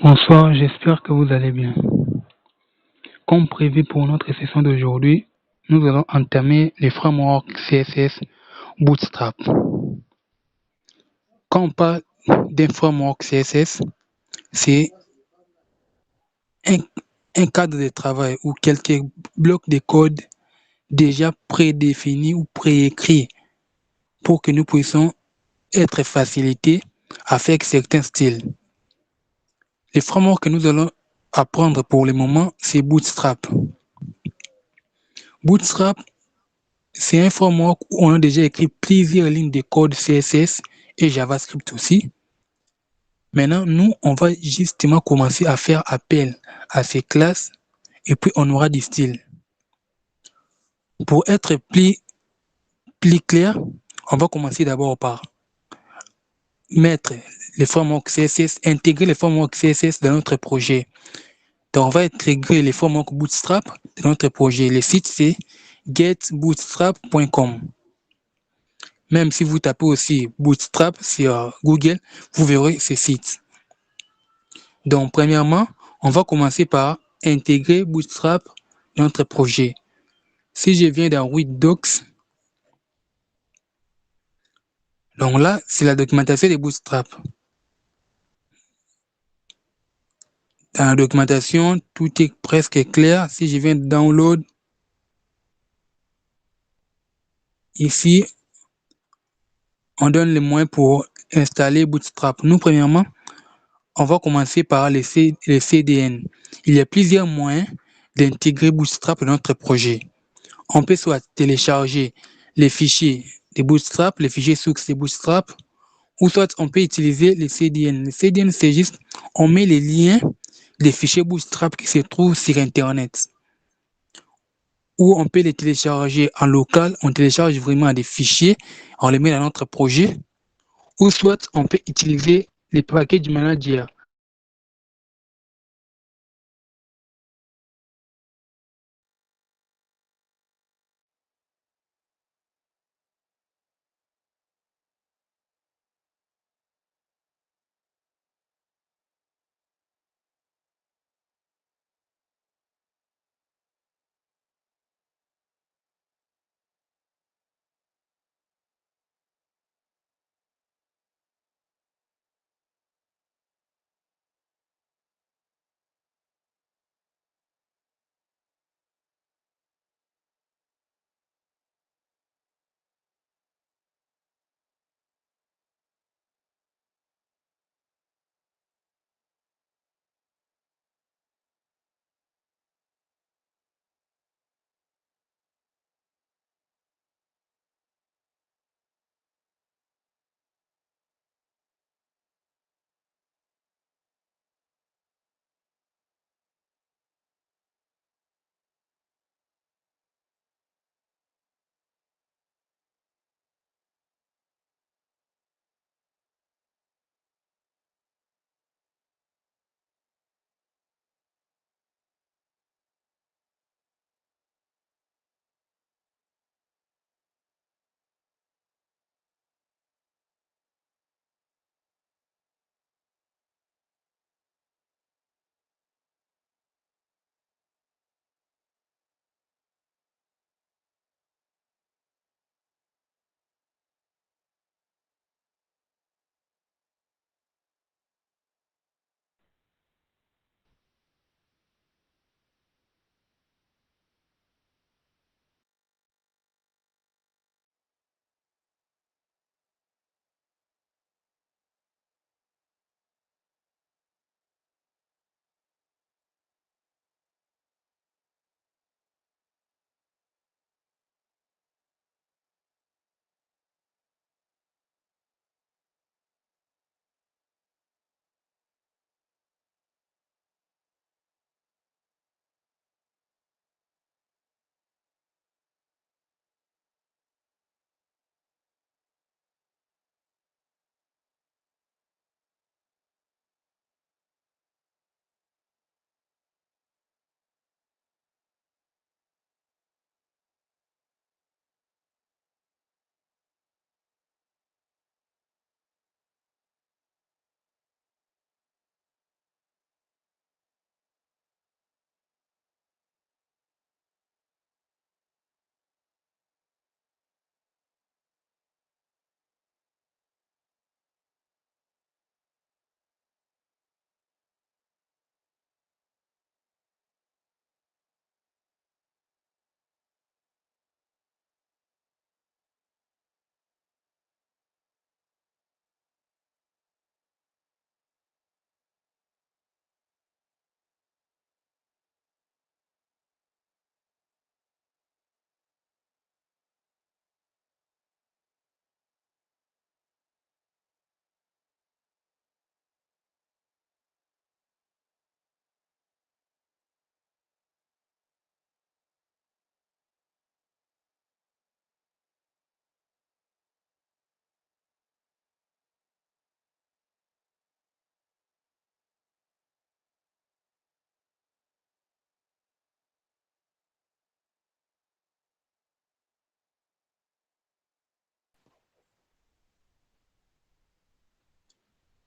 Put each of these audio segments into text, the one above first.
Bonsoir, j'espère que vous allez bien. Comme prévu pour notre session d'aujourd'hui, nous allons entamer les frameworks CSS Bootstrap. Quand on parle d'un framework CSS, c'est un, un cadre de travail ou quelques blocs de code déjà prédéfinis ou préécrits pour que nous puissions être facilités à faire certains styles. Les frameworks que nous allons apprendre pour le moment, c'est Bootstrap. Bootstrap, c'est un framework où on a déjà écrit plusieurs lignes de code CSS et JavaScript aussi. Maintenant, nous, on va justement commencer à faire appel à ces classes et puis on aura du style. Pour être plus clair, on va commencer d'abord par mettre les frameworks CSS, intégrer les frameworks CSS dans notre projet. Donc, on va intégrer les frameworks Bootstrap dans notre projet. Le site, c'est getbootstrap.com. Même si vous tapez aussi Bootstrap sur Google, vous verrez ce site. Donc, premièrement, on va commencer par intégrer Bootstrap dans notre projet. Si je viens dans Docs, donc là, c'est la documentation de Bootstrap. Dans la documentation, tout est presque clair. Si je viens Download, ici, on donne les moyens pour installer Bootstrap. Nous, premièrement, on va commencer par les CDN. Il y a plusieurs moyens d'intégrer Bootstrap dans notre projet. On peut soit télécharger les fichiers de Bootstrap, les fichiers sources de Bootstrap, ou soit on peut utiliser les CDN. Les CDN, c'est juste, on met les liens des fichiers Bootstrap qui se trouvent sur Internet. Ou on peut les télécharger en local, on télécharge vraiment des fichiers, on les met dans notre projet. Ou soit on peut utiliser les package manager.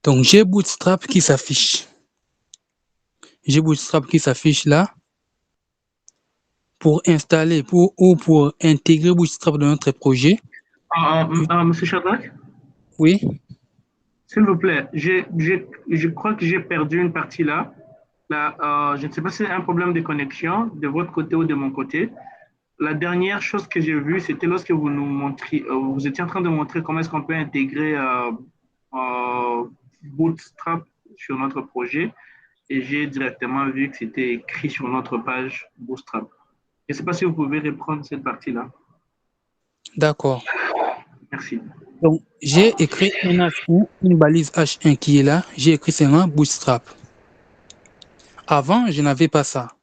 Donc, j'ai Bootstrap qui s'affiche. J'ai Bootstrap qui s'affiche là. Pour installer ou pour intégrer Bootstrap dans notre projet. Monsieur Shadrach, Oui, s'il vous plaît, je crois que j'ai perdu une partie là. Là, je ne sais pas si c'est un problème de connexion de votre côté ou de mon côté. La dernière chose que j'ai vue, c'était lorsque vous nous montriez, vous étiez en train de montrer comment est-ce qu'on peut intégrer Bootstrap sur notre projet. Et j'ai directement vu que c'était écrit sur notre page Bootstrap. Je ne sais pas si vous pouvez reprendre cette partie-là. d'accord. Merci. Donc, j'ai écrit un H1, une balise H1 qui est là. J'ai écrit seulement Bootstrap. Avant, je n'avais pas ça.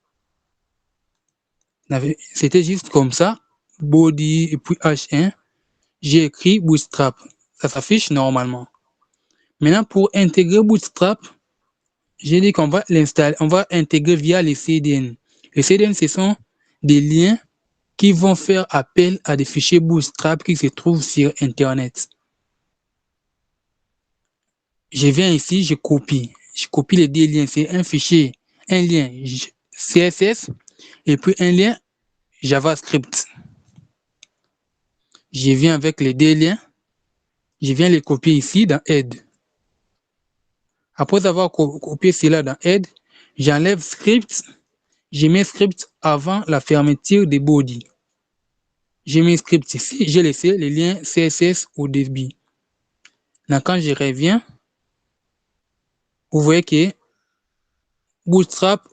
C'était juste comme ça. Body et puis H1. J'ai écrit Bootstrap. Ça s'affiche normalement. Maintenant, pour intégrer Bootstrap, j'ai dit qu'on va l'installer, on va intégrer via les CDN. Les CDN, ce sont des liens qui vont faire appel à des fichiers Bootstrap qui se trouvent sur Internet. Je viens ici, je copie. Je copie les deux liens. C'est un fichier, un lien CSS et puis un lien JavaScript. Je viens avec les deux liens. Je viens les copier ici dans Aide. Après avoir copié cela dans Aide, j'enlève script. Je mets script avant la fermeture des body. Je mets script ici. J'ai laissé les liens CSS au début. Là, quand je reviens, vous voyez que Bootstrap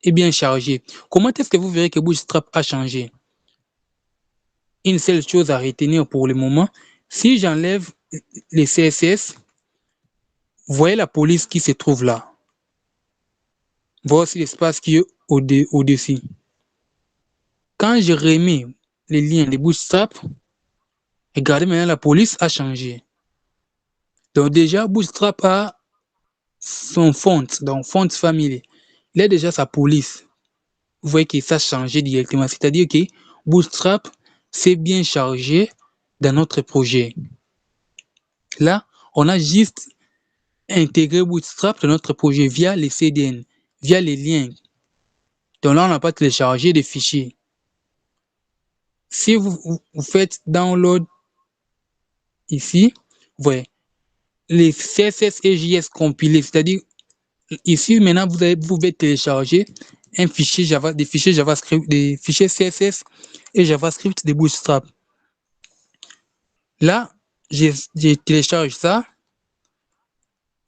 est bien chargé. Comment est-ce que vous verrez que Bootstrap a changé? Une seule chose à retenir pour le moment, si j'enlève les CSS, vous voyez la police qui se trouve là. Voici l'espace qui est au-dessus. Quand je remets les liens de Bootstrap, regardez maintenant la police a changé. Donc déjà, Bootstrap a son font, donc font family. Il a déjà sa police. Vous voyez que ça a changé directement. C'est-à-dire que Bootstrap s'est bien chargé dans notre projet. Là, on a juste intégré Bootstrap dans notre projet via les CDN, via les liens. Donc là, on n'a pas téléchargé des fichiers. Si vous faites download ici, vous voyez, les CSS et JS compilés, c'est-à-dire ici maintenant vous pouvez télécharger un fichier Java, des fichiers JavaScript, des fichiers CSS et JavaScript de Bootstrap. Là, je télécharge ça,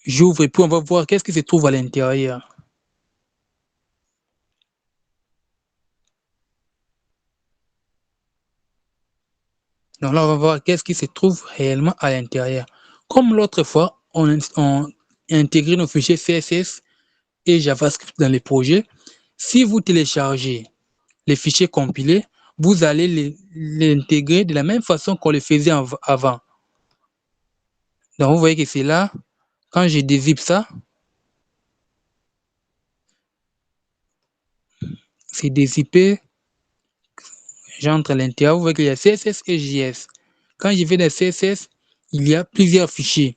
j'ouvre et puis on va voir qu'est-ce qui se trouve à l'intérieur. Donc là, on va voir qu'est-ce qui se trouve réellement à l'intérieur. Comme l'autre fois, on a intégré nos fichiers CSS et JavaScript dans les projets. Si vous téléchargez les fichiers compilés, vous allez les intégrer de la même façon qu'on le faisait avant. Donc vous voyez que c'est là, quand je dézip ça, c'est dézippé, j'entre à l'intérieur, vous voyez qu'il y a CSS et JS. Quand je vais dans CSS, il y a plusieurs fichiers.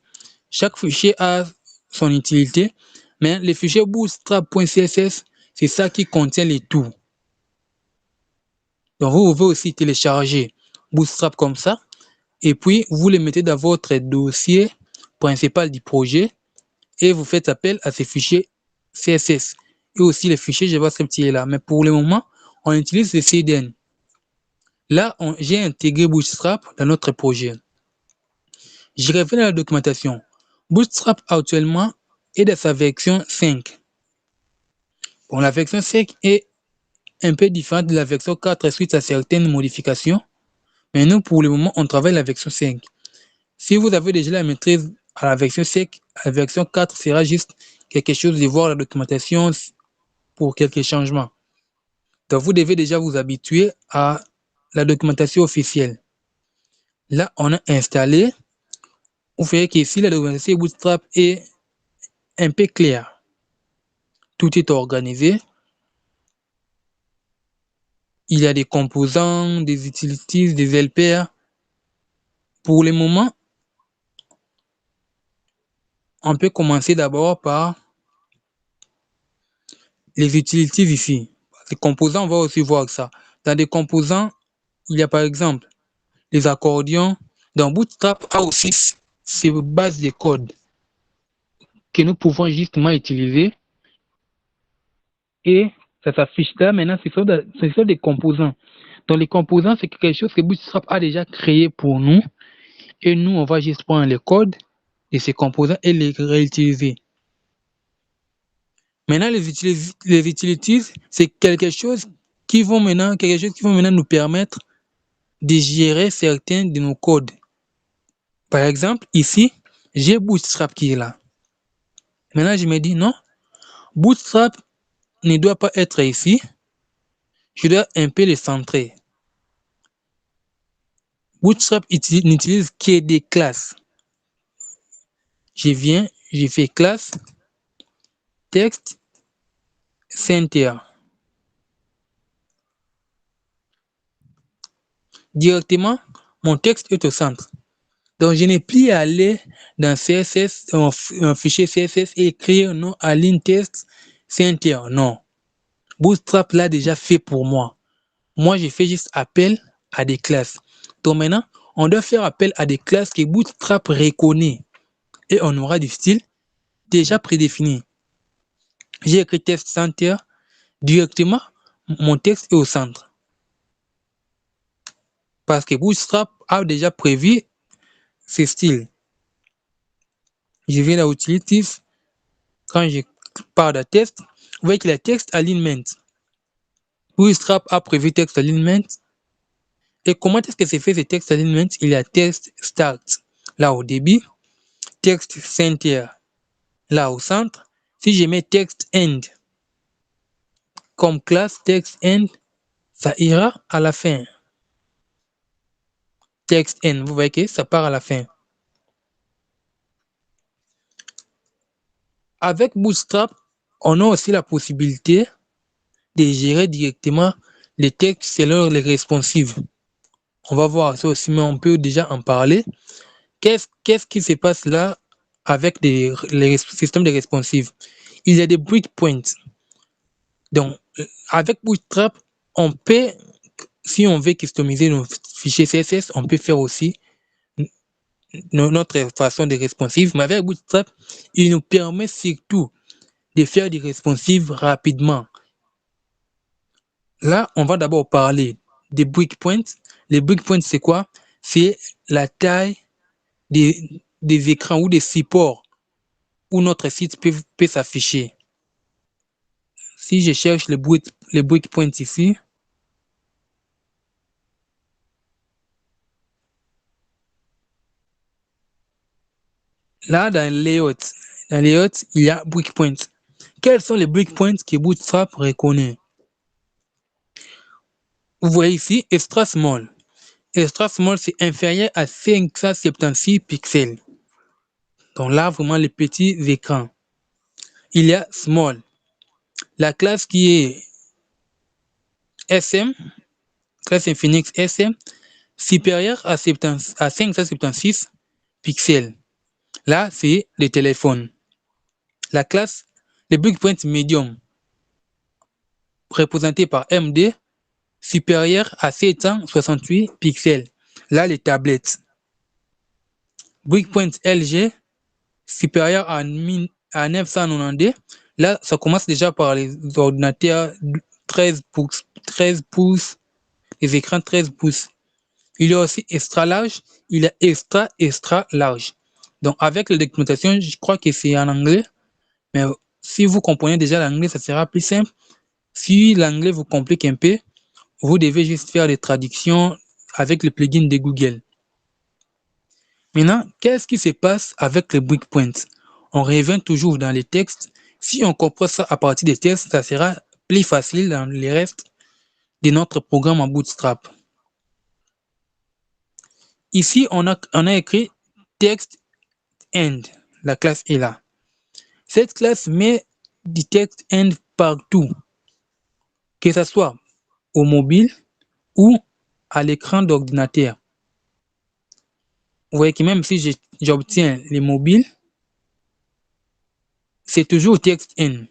Chaque fichier a son utilité, mais le fichier bootstrap.css, c'est ça qui contient les tout. Donc vous pouvez aussi télécharger Bootstrap comme ça, et puis vous le mettez dans votre dossier principal du projet, et vous faites appel à ces fichiers CSS, et aussi les fichiers JavaScript qui est là. Mais pour le moment, on utilise le CDN. Là, j'ai intégré Bootstrap dans notre projet. Je reviens à la documentation. Bootstrap actuellement est dans sa version 5. Bon, la version 5 est un peu différente de la version 4 suite à certaines modifications. Mais nous, pour le moment, on travaille la version 5. Si vous avez déjà la maîtrise à la version 5, la version 4 sera juste quelque chose de voir la documentation pour quelques changements. Donc, vous devez déjà vous habituer à la documentation officielle. Là, on a installé. Vous voyez qu'ici, la documentation Bootstrap est un peu claire. Tout est organisé. Il y a des composants, des utilities, des LPR. Pour le moment, on peut commencer d'abord par les utilities ici. Les composants, on va aussi voir ça. Dans des composants, il y a par exemple les accordions. Dans Bootstrap a aussi ces bases de code que nous pouvons justement utiliser. Et ça s'affiche là. Maintenant, ce sont des composants. Donc, les composants, c'est quelque chose que Bootstrap a déjà créé pour nous. Et nous, on va juste prendre les codes de ces composants et les réutiliser. Maintenant, les utilities, c'est quelque chose qui vont maintenant nous permettre de gérer certains de nos codes. Par exemple, ici, j'ai Bootstrap qui est là. Maintenant, je me dis non, Bootstrap ne doit pas être ici. Je dois un peu le centrer. Bootstrap n'utilise que des classes. Je viens, je fais classe, texte, center. Directement, mon texte est au centre. Donc, je n'ai plus à aller dans CSS, un fichier CSS et écrire non align test center. Non. Bootstrap l'a déjà fait pour moi. Moi, je fais juste appel à des classes. Donc maintenant, on doit faire appel à des classes que Bootstrap reconnaît. Et on aura du style déjà prédéfini. J'ai écrit test center. Directement, mon texte est au centre. Parce que Bootstrap a déjà prévu ce style. Je viens dans Utilities. Quand je pars de test, vous voyez qu'il y a text alignment. Bootstrap a prévu text alignment. Et comment est-ce que c'est fait ce text alignment? Il y a text start là au début, text center là au centre. Si je mets text end comme classe text end, ça ira à la fin. Text end, vous voyez que ça part à la fin. Avec Bootstrap, on a aussi la possibilité de gérer directement les textes selon les responsives. On va voir ça aussi, mais on peut déjà en parler. Qu'est-ce qui se passe là avec les systèmes de responsives? Il y a des breakpoints. Donc, avec Bootstrap, on peut, si on veut customiser nos fichiers CSS, on peut faire aussi notre façon de responsive. Mais avec Bootstrap, il nous permet surtout de faire des responsives rapidement. Là, on va d'abord parler des breakpoints. Les breakpoints, c'est quoi? C'est la taille des écrans ou des supports où notre site peut s'afficher. Si je cherche les breakpoints ici, là, dans layout, il y a breakpoints. Quels sont les breakpoints que Bootstrap reconnaît? Vous voyez ici, extra small. Extra small, c'est inférieur à 576 pixels. Donc là, vraiment, les petits écrans. Il y a small. La classe qui est SM, classe Infinix SM, supérieure à 576 pixels. Là, c'est le téléphone. La classe, le breakpoint medium, représenté par MD, supérieur à 768 pixels. Là, les tablettes. Breakpoint LG, supérieur à 990. Là, ça commence déjà par les ordinateurs 13 pouces, les écrans 13 pouces. Il y a aussi extra large, il y a extra large. Donc, avec la documentation, je crois que c'est en anglais, mais si vous comprenez déjà l'anglais, ça sera plus simple. Si l'anglais vous complique un peu, vous devez juste faire des traductions avec le plugin de Google. Maintenant, qu'est-ce qui se passe avec les breakpoints? On revient toujours dans les textes. Si on comprend ça à partir des textes, ça sera plus facile dans le reste de notre programme en Bootstrap. Ici, on a écrit text end. La classe est là. Cette classe met du text end partout, que ce soit au mobile ou à l'écran d'ordinateur. Vous voyez que même si j'obtiens les mobiles, c'est toujours texte N.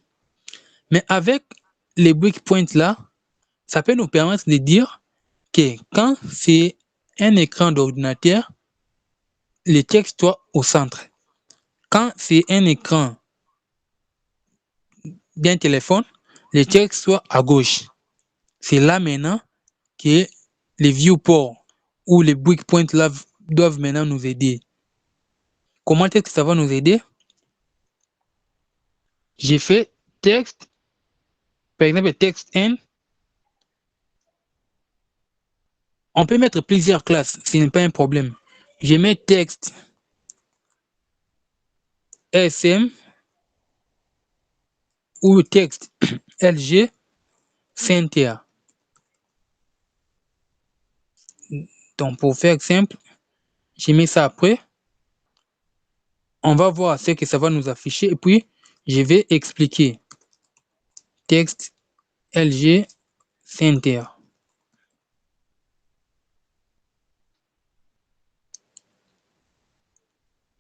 Mais avec les breakpoints là, ça peut nous permettre de dire que quand c'est un écran d'ordinateur, le texte soit au centre. Quand c'est un écran d'un téléphone, le texte soit à gauche. C'est là maintenant que les viewports ou les breakpoints là doivent maintenant nous aider. Comment est-ce que ça va nous aider? J'ai fait texte, par exemple texte N. On peut mettre plusieurs classes, ce n'est pas un problème. Je mets texte SM ou texte LG Cynthia. Donc pour faire simple, j'ai mis ça après. On va voir ce que ça va nous afficher et puis je vais expliquer. Texte LG Cynthia.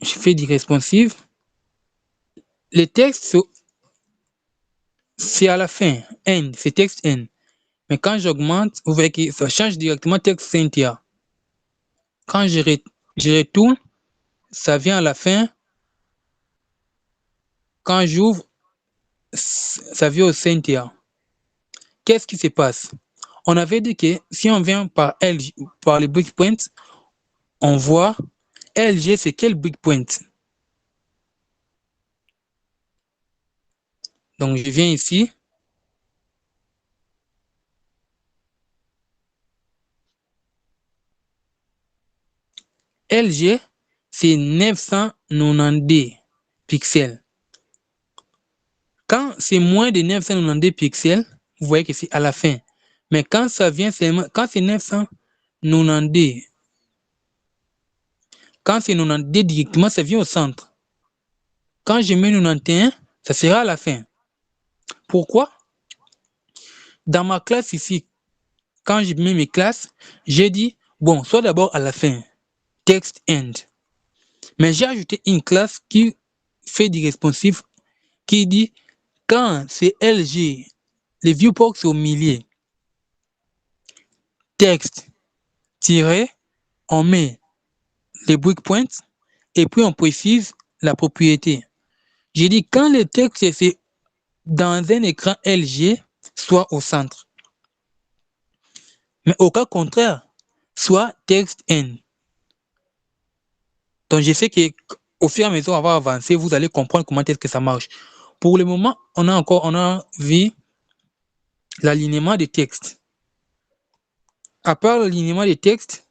Je fais du responsive. Le texte, c'est à la fin. N, c'est texte N. Mais quand j'augmente, vous voyez que ça change directement texte Cynthia. Quand je retourne, ça vient à la fin. Quand j'ouvre, ça vient au Cynthia. Qu'est-ce qui se passe? On avait dit que si on vient par LG, par les breakpoints, on voit LG, c'est quel breakpoint? Donc, je viens ici. LG, c'est 990 pixels. Quand c'est moins de 990 pixels, vous voyez que c'est à la fin. Mais quand ça vient seulement, quand c'est 990, quand c'est 90 directement, ça vient au centre. Quand je mets 91, ça sera à la fin. Pourquoi? Dans ma classe ici, quand je mets mes classes, j'ai dit, bon, soit d'abord à la fin, text end. Mais j'ai ajouté une classe qui fait du responsive, qui dit, quand c'est LG, les viewports sont au milieu, texte, tiré, on met les breakpoints et puis on précise la propriété. J'ai dit, quand le texte est dans un écran LG, soit au centre. Mais au cas contraire, soit texte N. Donc, je sais qu'au fur et à mesure on va avancer, vous allez comprendre comment est-ce que ça marche. Pour le moment, on a vu l'alignement des textes. À part l'alignement des textes,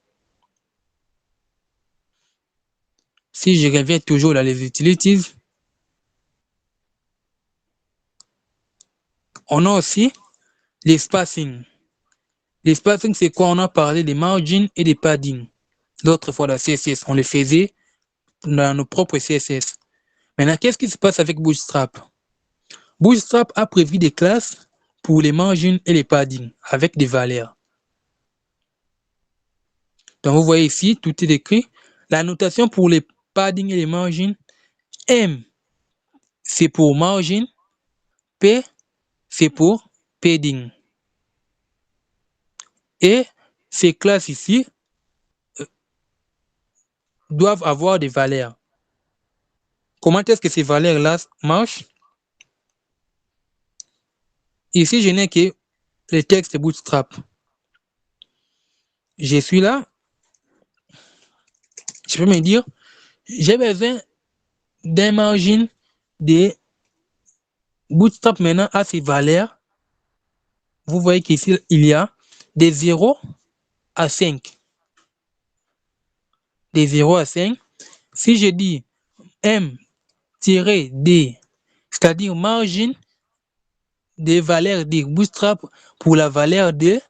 si je reviens toujours dans les utilities, on a aussi les spacing. Les spacing, c'est quoi? On a parlé des margins et des padding. L'autre fois dans CSS, on les faisait dans nos propres CSS. Maintenant, qu'est-ce qui se passe avec Bootstrap? Bootstrap a prévu des classes pour les margins et les padding avec des valeurs. Donc, vous voyez ici, tout est écrit. La notation pour les padding et les margins, M, c'est pour margin, P, c'est pour padding. Et ces classes ici doivent avoir des valeurs. Comment est-ce que ces valeurs-là marchent? Ici, je n'ai que le texte Bootstrap. Je suis là. Je peux me dire, j'ai besoin d'un margin de Bootstrap maintenant à ces valeurs. Vous voyez qu'ici, il y a des 0 à 5. Des 0 à 5. Si je dis M-D, c'est-à-dire margin des valeurs de Bootstrap pour la valeur de,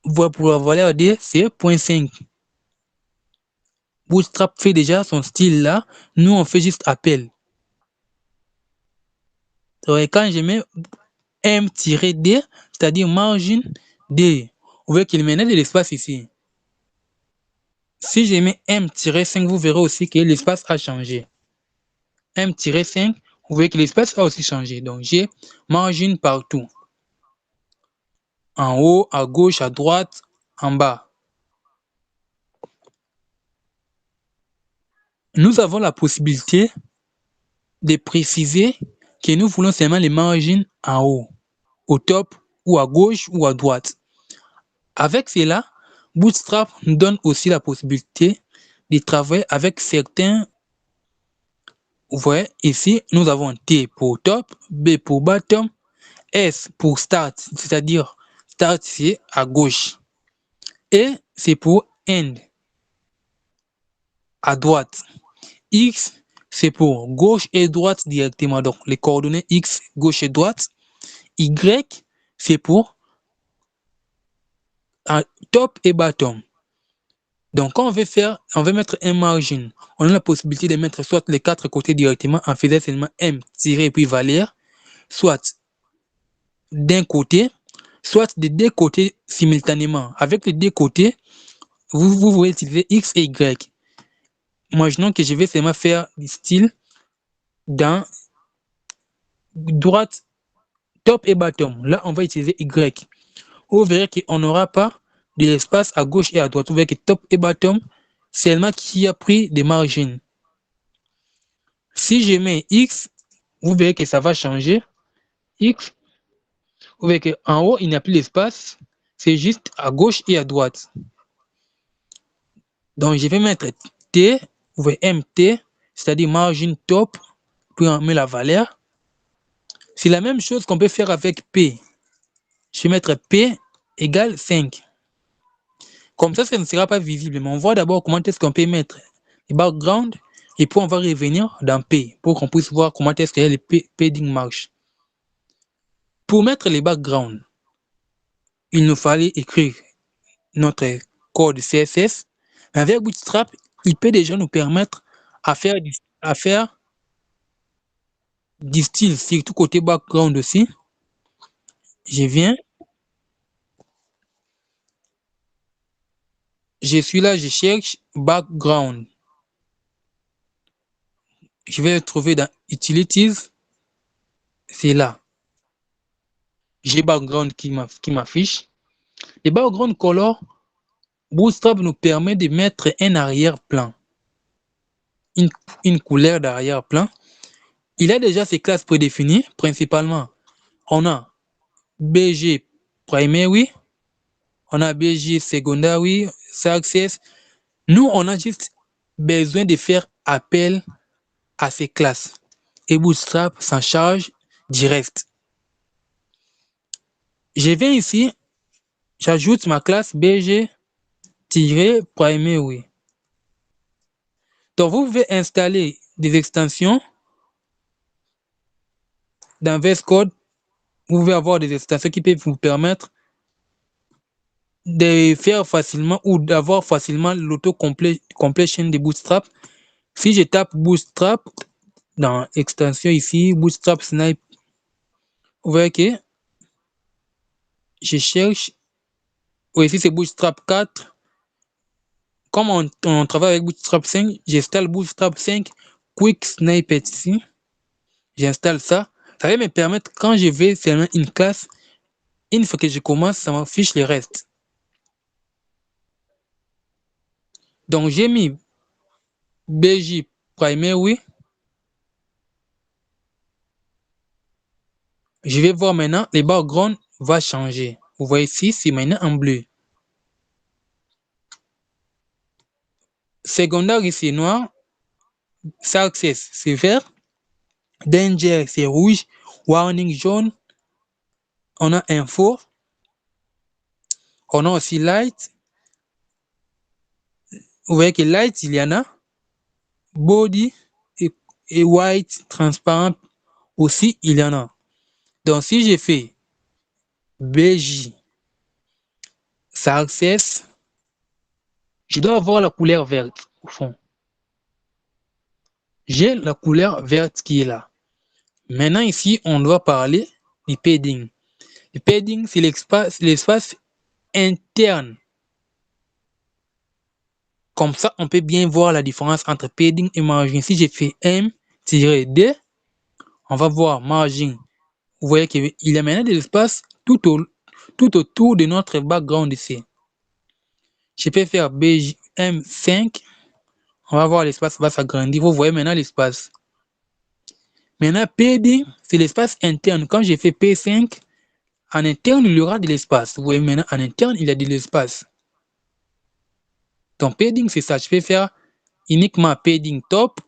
c'est 0.5. Bootstrap fait déjà son style là. Nous, on fait juste appel. Donc, quand je mets M-D, c'est-à-dire margin D, vous voyez qu'il mène de l'espace ici. Si je mets M-5, vous verrez aussi que l'espace a changé. M-5, vous voyez que l'espace a aussi changé. Donc, j'ai margin partout. En haut, à gauche, à droite, en bas. Nous avons la possibilité de préciser que nous voulons seulement les margins en haut, au top, ou à gauche, ou à droite. Avec cela, Bootstrap nous donne aussi la possibilité de travailler avec certains. Vous voyez, ici, nous avons T pour top, B pour bottom, S pour start, c'est-à-dire start c'est à gauche. Et c'est pour end, à droite. X, c'est pour gauche et droite directement. Donc, les coordonnées X, gauche et droite. Y, c'est pour top et bottom. Donc, quand on veut mettre un margin, on a la possibilité de mettre soit les 4 côtés directement en faisant seulement M tiré puis valeur, soit d'un côté, soit des deux côtés simultanément. Avec les deux côtés, vous pouvez utiliser X et Y. Imaginons que je vais seulement faire du style dans droite, top et bottom. Là, on va utiliser Y. Vous verrez qu'on n'aura pas de l'espace à gauche et à droite. Vous verrez que top et bottom, seulement qui a pris des margines. Si je mets X, vous verrez que ça va changer. X, vous verrez qu'en haut, il n'y a plus d'espace. C'est juste à gauche et à droite. Donc, je vais mettre T, vous voyez MT, c'est-à-dire margin top, puis on met la valeur. C'est la même chose qu'on peut faire avec P. Je vais mettre P égale 5. Comme ça ne sera pas visible. Mais on voit d'abord comment est-ce qu'on peut mettre les backgrounds et puis on va revenir dans P pour qu'on puisse voir comment est-ce que le padding marche. Pour mettre les backgrounds, il nous fallait écrire notre code CSS. Mais avec Bootstrap, il peut déjà nous permettre à faire du style, surtout côté background aussi. Je viens. Je suis là, je cherche background. Je vais le trouver dans Utilities. C'est là. J'ai background qui m'affiche. Les background color, Bootstrap nous permet de mettre un arrière-plan. Une couleur d'arrière-plan. Il a déjà ses classes prédéfinies. Principalement, on a BG Primary, on a BG Secondary, Success. Nous, on a juste besoin de faire appel à ces classes. Et Bootstrap s'en charge direct. Je viens ici, j'ajoute ma classe BG-Primary. Donc, vous pouvez installer des extensions dans VS Code. Vous pouvez avoir des extensions qui peuvent vous permettre de faire facilement ou d'avoir facilement l'auto-completion de Bootstrap. Si je tape Bootstrap dans extension ici, Bootstrap Snipe, vous voyez que je cherche. Oui, ici c'est Bootstrap 4. Comme on travaille avec Bootstrap 5, j'installe Bootstrap 5 Quick Snippet ici. J'installe ça. Ça va me permettre, quand je vais faire une classe, une fois que je commence, ça m'affiche le reste. Donc, j'ai mis BJ Primary. Je vais voir maintenant, les backgrounds vont changer. Vous voyez ici, c'est maintenant en bleu. Secondary, c'est noir. Success, c'est vert. Danger, c'est rouge. Warning, jaune. On a info. On a aussi light. Vous voyez que light, il y en a. Body et white, transparent aussi, il y en a. Donc, si j'ai fait BJ, Success, je dois avoir la couleur verte au fond. J'ai la couleur verte qui est là. Maintenant, ici, on doit parler du padding. Le padding, c'est l'espace interne. Comme ça, on peut bien voir la différence entre padding et margin. Si j'ai fait M, -D, on va voir margin. Vous voyez qu'il y a maintenant de l'espace tout autour de notre background ici. Je peux faire BM5, on va voir l'espace va s'agrandir. Vous voyez maintenant l'espace. Maintenant, PD, c'est l'espace interne. Quand j'ai fait P5, en interne, il y aura de l'espace. Vous voyez maintenant, en interne, il y a de l'espace. Donc, padding, c'est ça. Je peux faire uniquement padding top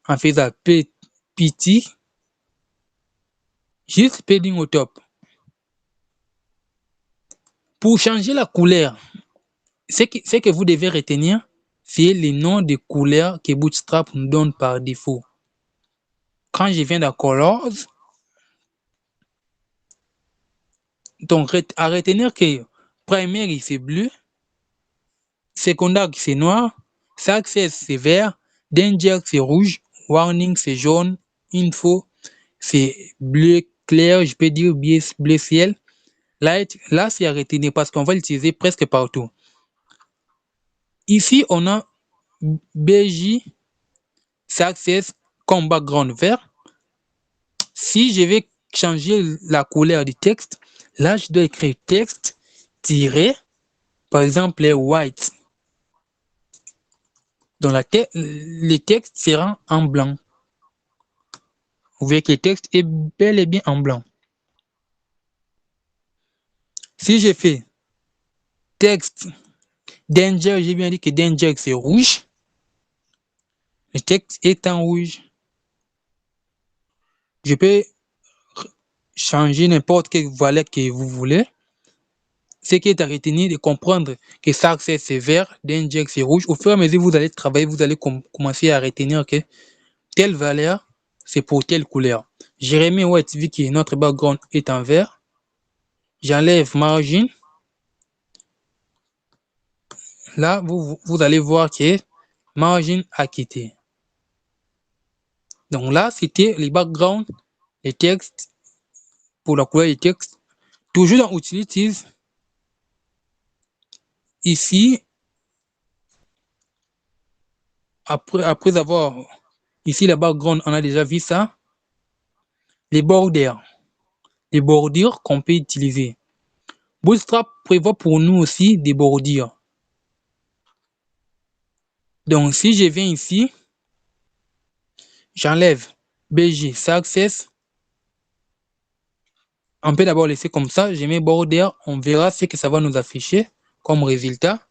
en faisant PT, juste padding au top. Pour changer la couleur, ce que vous devez retenir, c'est les noms de couleurs que Bootstrap nous donne par défaut. Quand je viens dans Colors, donc à retenir que primary c'est bleu, secondary c'est noir, success c'est vert, danger c'est rouge, warning c'est jaune, info c'est bleu clair, je peux dire bleu ciel. Light, là c'est à retenir parce qu'on va l'utiliser presque partout. Ici on a BJ success comme background vert. Si je vais changer la couleur du texte, là je dois écrire texte tiré, par exemple white. Donc le texte sera en blanc. Vous voyez que le texte est bel et bien en blanc. Si je fais texte danger, j'ai bien dit que danger c'est rouge. Le texte est en rouge. Je peux changer n'importe quelle valeur que vous voulez. Ce qui est à retenir de comprendre que success c'est vert, danger c'est rouge. Au fur et à mesure que vous allez travailler, vous allez commencer à retenir que telle valeur c'est pour telle couleur. Jérémy White, vu que notre background est en vert, j'enlève margin. Là, vous allez voir que margin a quitté. Donc là, c'était les backgrounds, les textes, pour la couleur du texte. Toujours dans Utilities, ici, après avoir, ici, le background, on a déjà vu ça. Les bordures qu'on peut utiliser. Bootstrap prévoit pour nous aussi des bordures. Donc, si je viens ici, j'enlève BG Success. On peut d'abord laisser comme ça. Je mets border. On verra ce que ça va nous afficher comme résultat.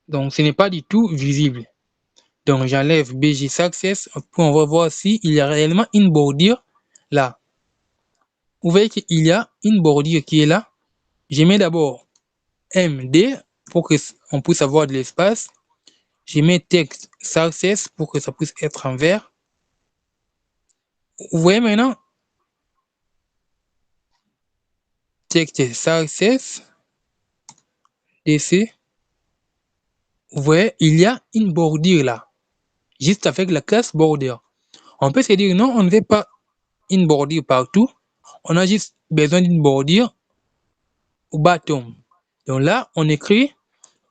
Donc, ce n'est pas du tout visible. Donc, j'enlève BG Success. On va voir s'il y a réellement une bordure là. Vous voyez qu'il y a une bordure qui est là. Je mets d'abord MD pour qu'on puisse avoir de l'espace. Je mets texte Success pour que ça puisse être en vert. Vous voyez maintenant, texte Success, DC. Vous voyez, il y a une bordure là, juste avec la classe border. On peut se dire non, on ne veut pas une bordure partout. On a juste besoin d'une bordure au bottom. Donc là, on écrit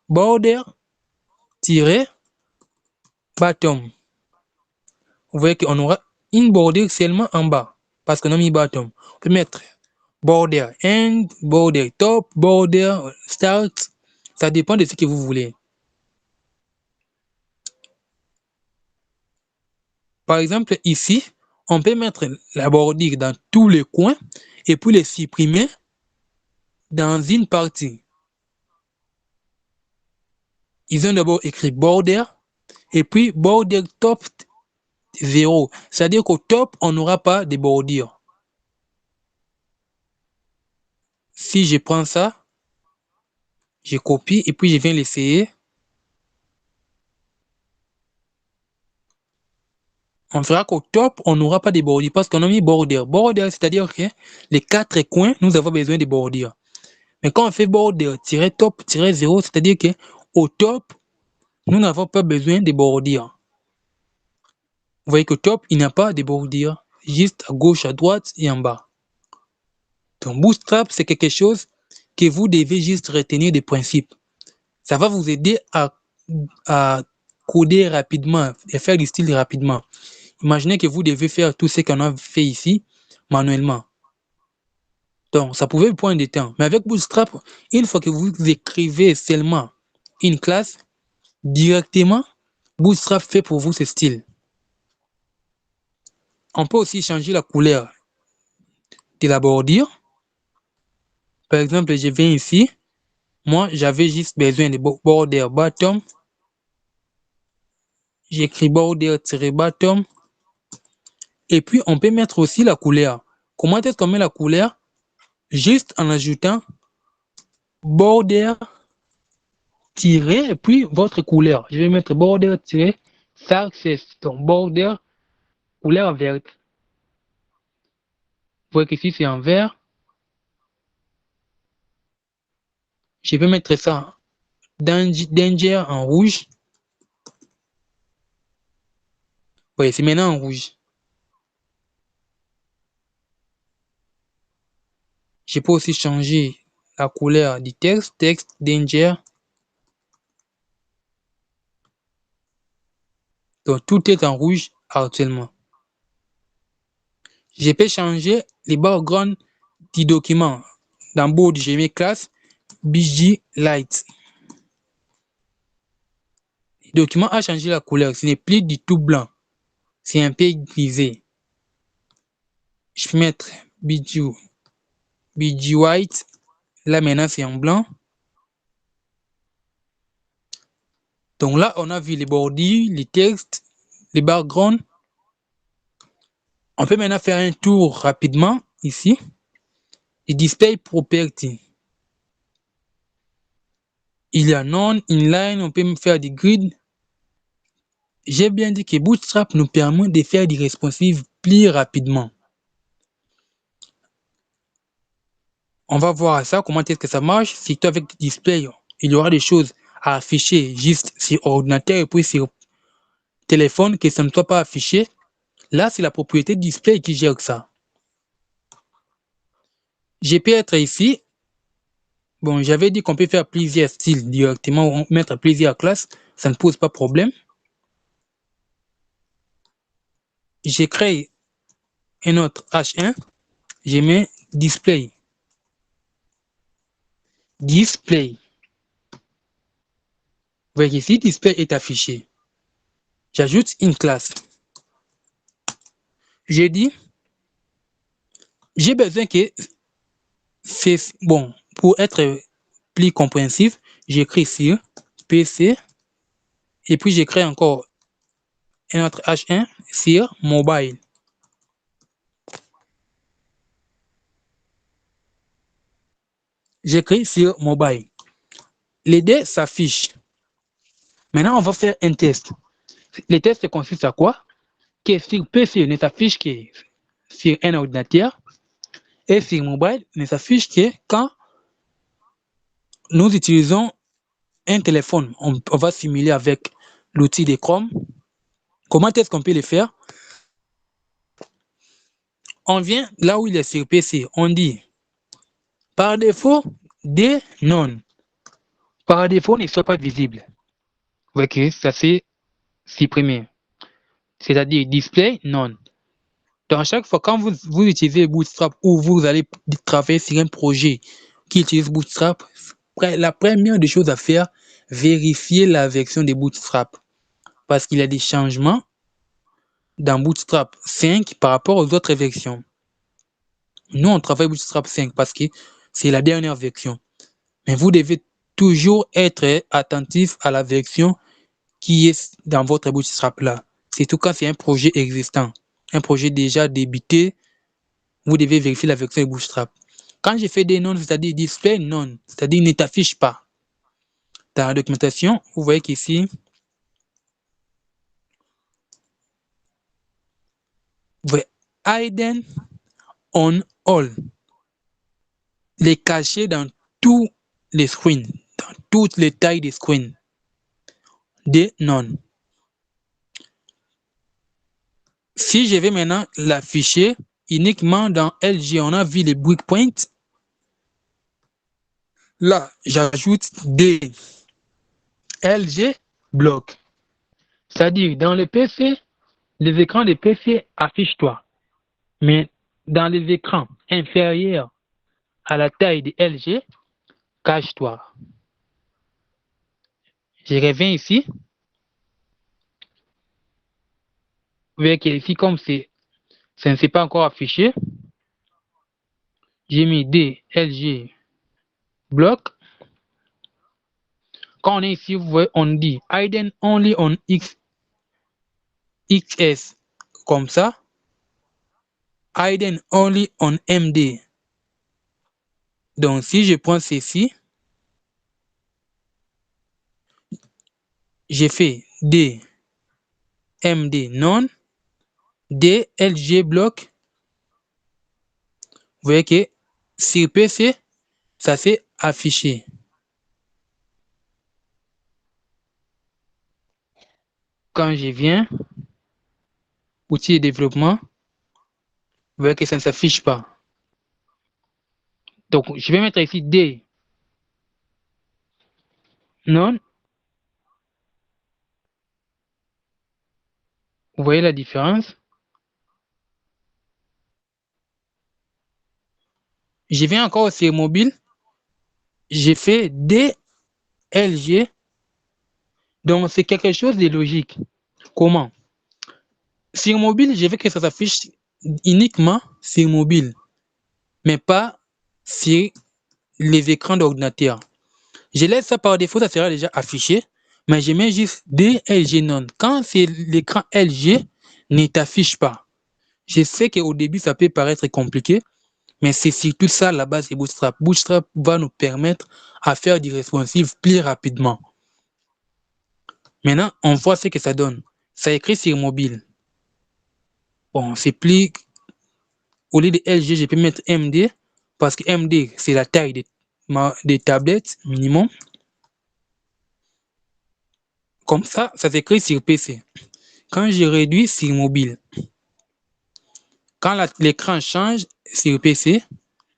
border-bottom. Vous voyez qu'on aura une bordure seulement en bas parce qu'on a mis bottom. On peut mettre border end, border top, border start. Ça dépend de ce que vous voulez. Par exemple, ici, on peut mettre la bordure dans tous les coins et puis les supprimer dans une partie. Ils ont d'abord écrit border et puis border top 0. C'est-à-dire qu'au top, on n'aura pas de bordure. Si je prends ça, je copie et puis je viens l'essayer. On verra qu'au top, on n'aura pas de bordure parce qu'on a mis border. Border, c'est-à-dire que les 4 coins, nous avons besoin de bordure. Mais quand on fait border-top-0, c'est-à-dire qu'au top, nous n'avons pas besoin de bordure. Vous voyez qu'au top, il n'y a pas de bordure, juste à gauche, à droite et en bas. Donc, Bootstrap, c'est quelque chose que vous devez juste retenir des principes. Ça va vous aider à coder rapidement et faire du style rapidement. Imaginez que vous devez faire tout ce qu'on a fait ici manuellement. Donc, ça pouvait prendre du temps. Mais avec Bootstrap, une fois que vous écrivez seulement une classe, directement, Bootstrap fait pour vous ce style. On peut aussi changer la couleur de la bordure. Par exemple, je viens ici. Moi, j'avais juste besoin de border bottom. J'écris border-bottom. Et puis, on peut mettre aussi la couleur. Comment est-ce qu'on met la couleur? Juste en ajoutant border et puis votre couleur. Je vais mettre border success. Donc, border couleur verte. Vous voyez qu'ici, c'est en vert. Je vais mettre ça danger en rouge. Oui, c'est maintenant en rouge. Je peux aussi changer la couleur du texte. Texte danger. Donc, tout est en rouge actuellement. Je peux changer les backgrounds du document. Dans Bold, j'ai mis classe BG Light. Le document a changé la couleur. Ce n'est plus du tout blanc. C'est un peu grisé. Je peux mettre BG White. Là, maintenant, c'est en blanc. Donc là, on a vu les bordures, les textes, les backgrounds. On peut maintenant faire un tour rapidement ici. Et display property. Il y a non, inline, on peut faire des grids. J'ai bien dit que Bootstrap nous permet de faire des responsives plus rapidement. On va voir ça, comment est-ce que ça marche. Surtout avec display, il y aura des choses à afficher juste sur ordinateur et puis sur téléphone que ça ne soit pas affiché. Là, c'est la propriété display qui gère ça. Je peux être ici. Bon, j'avais dit qu'on peut faire plusieurs styles directement, mettre plusieurs classes. Ça ne pose pas de problème. J'ai créé un autre H1. Je mets display. Display. Vous voyez ici, display est affiché. J'ajoute une classe. J'ai dit, j'ai besoin que c'est bon. Pour être plus compréhensif, j'écris sur PC et puis j'écris encore un autre H1 sur mobile. J'écris sur mobile. Les deux s'affichent. Maintenant, on va faire un test. Le test consiste à quoi? Que sur PC ne s'affiche que sur un ordinateur et sur mobile ne s'affiche que quand nous utilisons un téléphone. On va simuler avec l'outil de Chrome. Comment est-ce qu'on peut le faire? On vient là où il est sur PC. On dit par défaut des non. Par défaut ne soit pas visible. Ok, ça c'est supprimé. C'est-à-dire display non. Donc à chaque fois quand vous utilisez Bootstrap ou vous allez travailler sur un projet qui utilise Bootstrap, la première des choses à faire, vérifier la version de Bootstrap. Parce qu'il y a des changements dans Bootstrap 5 par rapport aux autres versions. Nous, on travaille Bootstrap 5 parce que c'est la dernière version. Mais vous devez toujours être attentif à la version qui est dans votre Bootstrap là. Surtout quand c'est un projet existant, un projet déjà débuté, vous devez vérifier la version de Bootstrap. Quand j'ai fait des non, c'est-à-dire display non, c'est-à-dire ne t'affiche pas. Dans la documentation, vous voyez qu'ici, vous voyez hidden on all. Les cacher dans tous les screens, dans toutes les tailles des screens. Des non. Si je vais maintenant l'afficher uniquement dans LG, on a vu les breakpoints. Là, j'ajoute des. LG bloc. C'est-à-dire, dans le PC, les écrans des PC affichent-toi. Mais dans les écrans inférieurs à la taille de LG, cache-toi. Je reviens ici. Vous voyez qu'ici, comme ça ne s'est pas encore affiché, j'ai mis DLG bloc. Quand on est ici, vous voyez, on dit hidden only on XS comme ça. Hidden only on MD. Donc, si je prends ceci, j'ai fait D, MD non, D, LG bloc. Vous voyez que sur PC, ça s'est affiché. Quand je viens, outil de développement, vous voyez que ça ne s'affiche pas. Donc, je vais mettre ici D, non. Vous voyez la différence? Je viens encore sur mobile. J'ai fait DLG. Donc, c'est quelque chose de logique. Comment? Sur mobile, je veux que ça s'affiche uniquement sur mobile, mais pas sur les écrans d'ordinateur. Je laisse ça par défaut, ça sera déjà affiché, mais je mets juste DLG non. Quand c'est l'écran LG, ne t'affiche pas. Je sais qu'au début, ça peut paraître compliqué, mais c'est surtout ça la base de Bootstrap. Bootstrap va nous permettre à faire du responsive plus rapidement. Maintenant, on voit ce que ça donne. Ça écrit sur mobile. Bon, c'est plus... Au lieu de LG, je peux mettre MD, parce que MD, c'est la taille des tablettes minimum. Comme ça s'écrit sur PC. Quand je réduis sur mobile, quand l'écran change sur PC,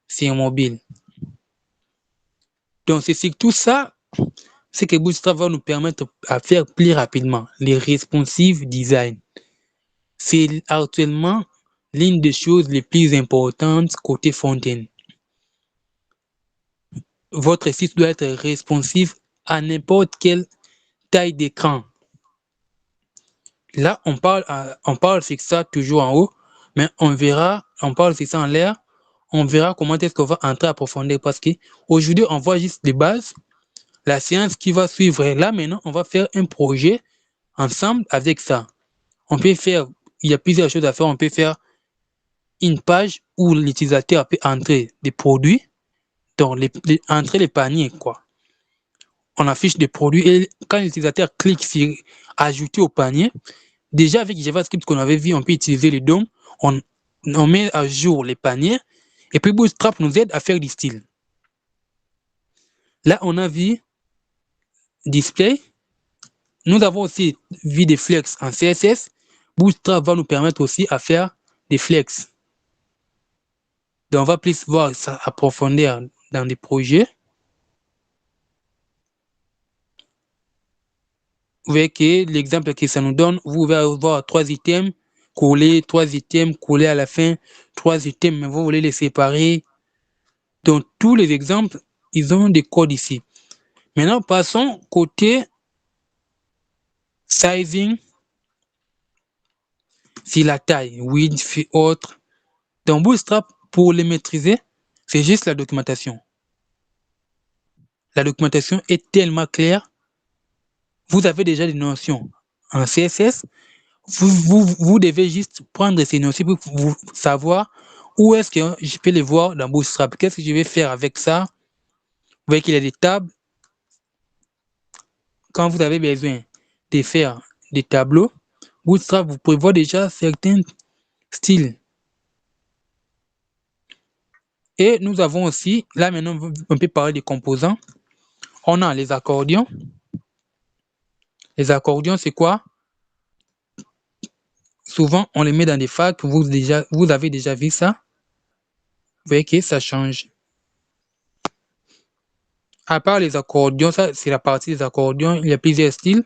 sur mobile. Donc, c'est surtout ça, c'est que Bootstrap va nous permettre à faire plus rapidement les responsive design. C'est actuellement l'une des choses les plus importantes côté front-end. Votre site doit être responsive à n'importe quelle taille d'écran. Là, on parle sur ça toujours en haut, mais on parle sur ça en l'air, on verra comment est-ce qu'on va entrer à profondeur parce qu'aujourd'hui, on voit juste les bases. La séance qui va suivre, là maintenant, on va faire un projet ensemble avec ça. Il y a plusieurs choses à faire. On peut faire une page où l'utilisateur peut entrer des produits, donc entrer les paniers, quoi. On affiche des produits et quand l'utilisateur clique sur ajouter au panier, déjà avec JavaScript qu'on avait vu, on peut utiliser les DOM, on met à jour les paniers et puis Bootstrap nous aide à faire du style. Là, on a vu display. Nous avons aussi vu des flex en CSS. Bootstrap va nous permettre aussi à faire des flex. Donc, on va plus voir ça approfondir dans des projets. Vous voyez que l'exemple que ça nous donne, vous pouvez avoir 3 items collés, 3 items collés à la fin, 3 items, mais vous voulez les séparer. Donc, tous les exemples, ils ont des codes ici. Maintenant, passons côté sizing, c'est la taille, width et autres. Dans Bootstrap, pour les maîtriser, c'est juste la documentation. La documentation est tellement claire. Vous avez déjà des notions en CSS. Vous devez juste prendre ces notions pour vous savoir où est-ce que je peux les voir dans Bootstrap. Qu'est-ce que je vais faire avec ça? Vous voyez qu'il y a des tables. Quand vous avez besoin de faire des tableaux, Bootstrap vous prévoit déjà certains styles. Et nous avons aussi, là maintenant, on peut parler des composants. On a les accordions. Les accordions, c'est quoi? Souvent, on les met dans des facs. Vous avez déjà vu ça. Vous voyez que ça change. À part les accordions, ça c'est la partie des accordions, il y a plusieurs styles.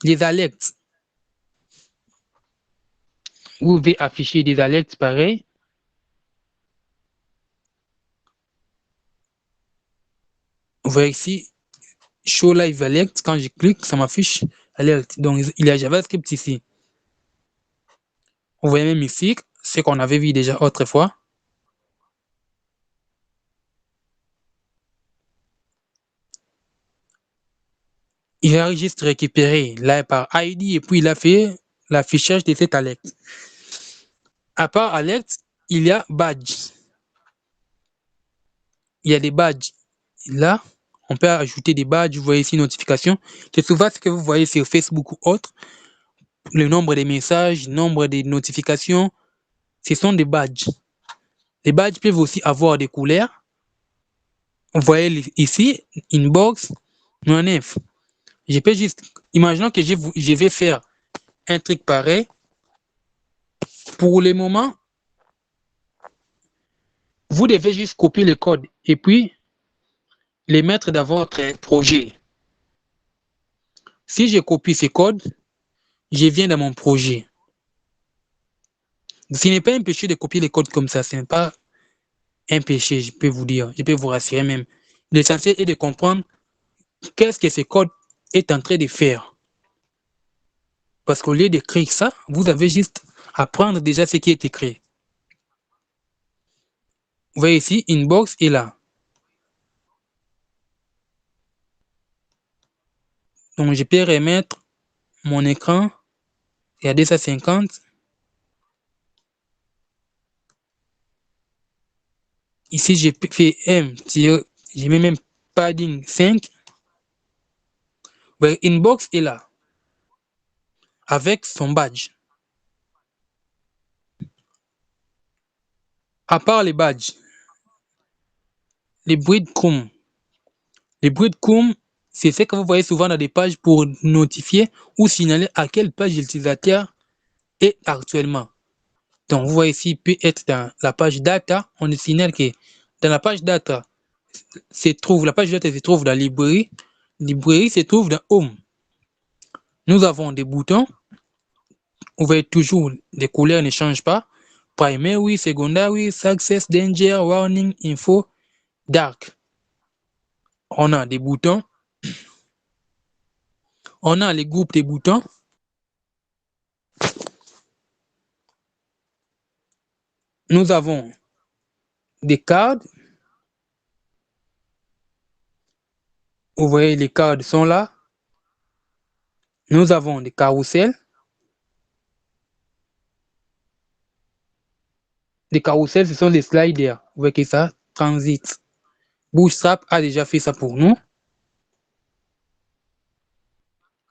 Les alertes. Vous pouvez afficher des alertes pareil. Vous voyez ici, Show Live Alert. Quand je clique, ça m'affiche alerte. Donc, il y a JavaScript ici. Vous voyez même ici ce qu'on avait vu déjà autrefois. Il a juste récupéré là par ID et puis il a fait l'affichage de cette alerte. À part alerte, il y a badge. Il y a des badges. Là, on peut ajouter des badges. Vous voyez ici notification. C'est souvent ce que vous voyez sur Facebook ou autre. Le nombre des messages, le nombre des notifications, ce sont des badges. Les badges peuvent aussi avoir des couleurs. Vous voyez ici, inbox, non-inf. Je peux juste, imaginons que je vais faire un truc pareil. Pour le moment, vous devez juste copier le code et puis les mettre dans votre projet. Si je copie ce code, je viens dans mon projet. Ce n'est pas un péché de copier les codes comme ça. Ce n'est pas un péché, je peux vous dire. Je peux vous rassurer même. L'essentiel est de comprendre qu'est-ce que ce code est en train de faire. Parce qu'au lieu d'écrire ça, vous avez juste à prendre déjà ce qui est écrit. Vous voyez ici, inbox est là. Donc, je peux remettre mon écran et à 250. Ici, j'ai fait je mets même padding 5. Ouais, inbox est là. Avec son badge. À part les badges, les breadcrumbs. Les breadcrumbs, c'est ce que vous voyez souvent dans des pages pour notifier ou signaler à quelle page l'utilisateur est actuellement. Donc, vous voyez ici, il peut être dans la page data. On nous signale que dans la page data, la page data se trouve dans librairie. Librairie se trouve dans home. Nous avons des boutons. Vous voyez toujours, les couleurs ne changent pas. Primary, secondary, success, danger, warning, info, dark. On a des boutons. On a les groupes des boutons. Nous avons des cards. Vous voyez, les cards sont là. Nous avons des carousels. Les carousels, ce sont des sliders. Vous voyez que ça transite. Bootstrap a déjà fait ça pour nous.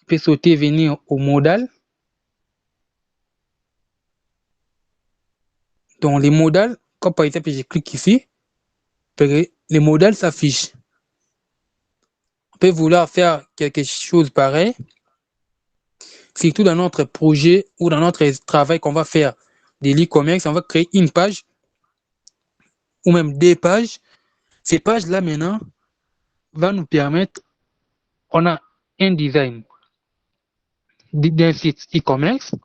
Il peut sauter, venir au modal. Donc, les modals, comme par exemple, je clique ici, les modals s'affichent. On peut vouloir faire quelque chose pareil, surtout dans notre projet ou dans notre travail qu'on va faire de l'e-commerce. On va créer une page ou même des pages. Ces pages-là, maintenant, vont nous permettre, on a un design d'un site e-commerce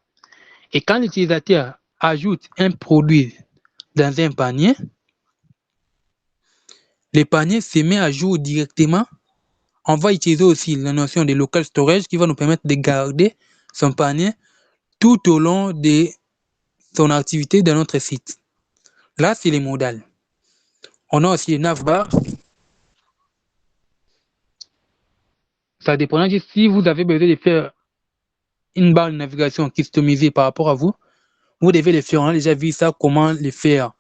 et quand l'utilisateur ajoute un produit dans un panier, le panier se met à jour directement. On va utiliser aussi la notion de local storage qui va nous permettre de garder son panier tout au long de son activité dans notre site. Là, c'est les modales. On a aussi les navbar. Ça dépend de si vous avez besoin de faire une barre de navigation customisée par rapport à vous, vous devez le faire. On a déjà vu ça, comment le faire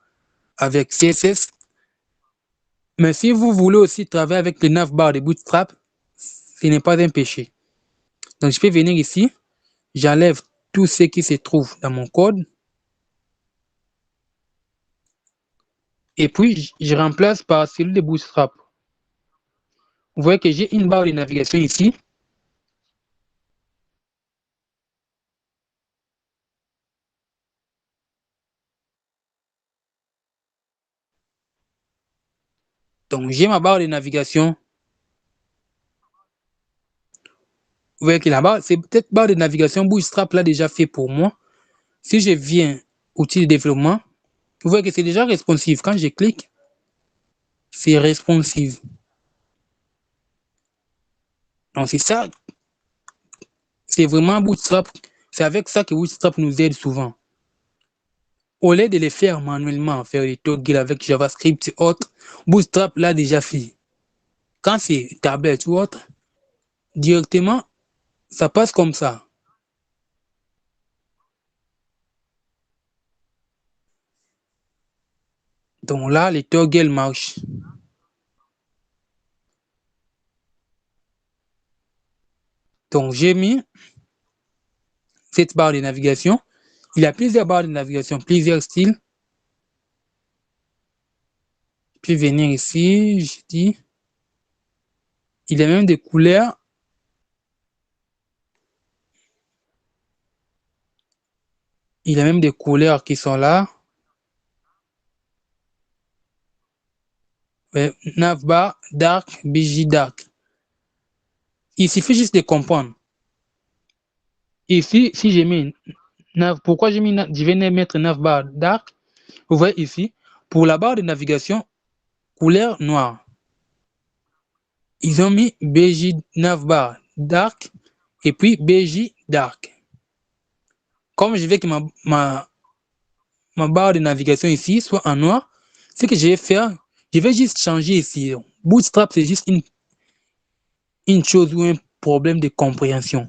avec CSS. Mais si vous voulez aussi travailler avec le navbar de Bootstrap, ce n'est pas un péché. Donc, je peux venir ici, j'enlève tout ce qui se trouve dans mon code. Et puis, je remplace par celui de Bootstrap. Vous voyez que j'ai une barre de navigation ici. Donc, j'ai ma barre de navigation vous voyez que là-bas, c'est peut-être barre de navigation Bootstrap là déjà fait pour moi. Si je viens outil de développement, vous voyez que c'est déjà responsive. Quand je clique, c'est responsive. Donc c'est ça, c'est vraiment Bootstrap. C'est avec ça que Bootstrap nous aide souvent. Au lieu de les faire manuellement, faire des toggles avec JavaScript et autres, Bootstrap l'a déjà fait. Quand c'est tablette ou autre, directement, ça passe comme ça. Donc là, les toggles marchent. Donc j'ai mis cette barre de navigation. Il y a plusieurs barres de navigation, plusieurs styles. Puis venir ici, je dis, il y a même des couleurs. Il y a même des couleurs qui sont là. Navbar, dark, BJ dark. Il suffit juste de comprendre. Ici, si j'ai mis pourquoi je vais mettre navbar dark? Vous voyez ici, pour la barre de navigation, couleur noire. Ils ont mis BJ navbar dark et puis BJ dark. Comme je veux que ma barre de navigation ici soit en noir, ce que je vais faire, je vais juste changer ici. Bootstrap, c'est juste une chose ou un problème de compréhension.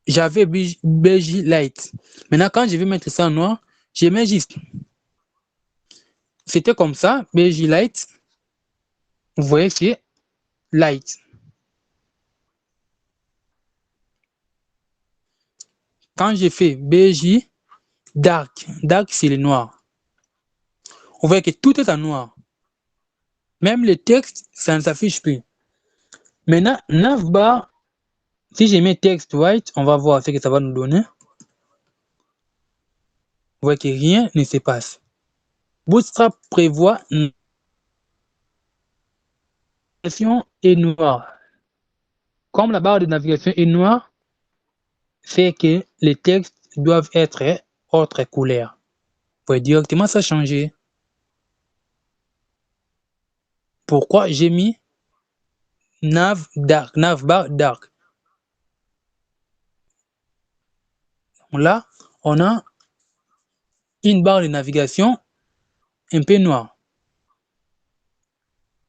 J'avais BJ light. Maintenant, quand je vais mettre ça en noir, je mets juste. C'était comme ça, BJ light. Vous voyez, c'est light. Quand j'ai fait BJ dark, dark c'est le noir. Vous voyez que tout est en noir. Même le texte, ça ne s'affiche plus. Maintenant, navbar, si je mets texte white, on va voir ce que ça va nous donner. Vous voyez que rien ne se passe. Bootstrap prévoit une navigation est noire. Comme la barre de navigation est noire, fait que les textes doivent être autre couleur. Vous pouvez directement ça changer. Pourquoi j'ai mis navbar dark. Là, on a une barre de navigation un peu noire.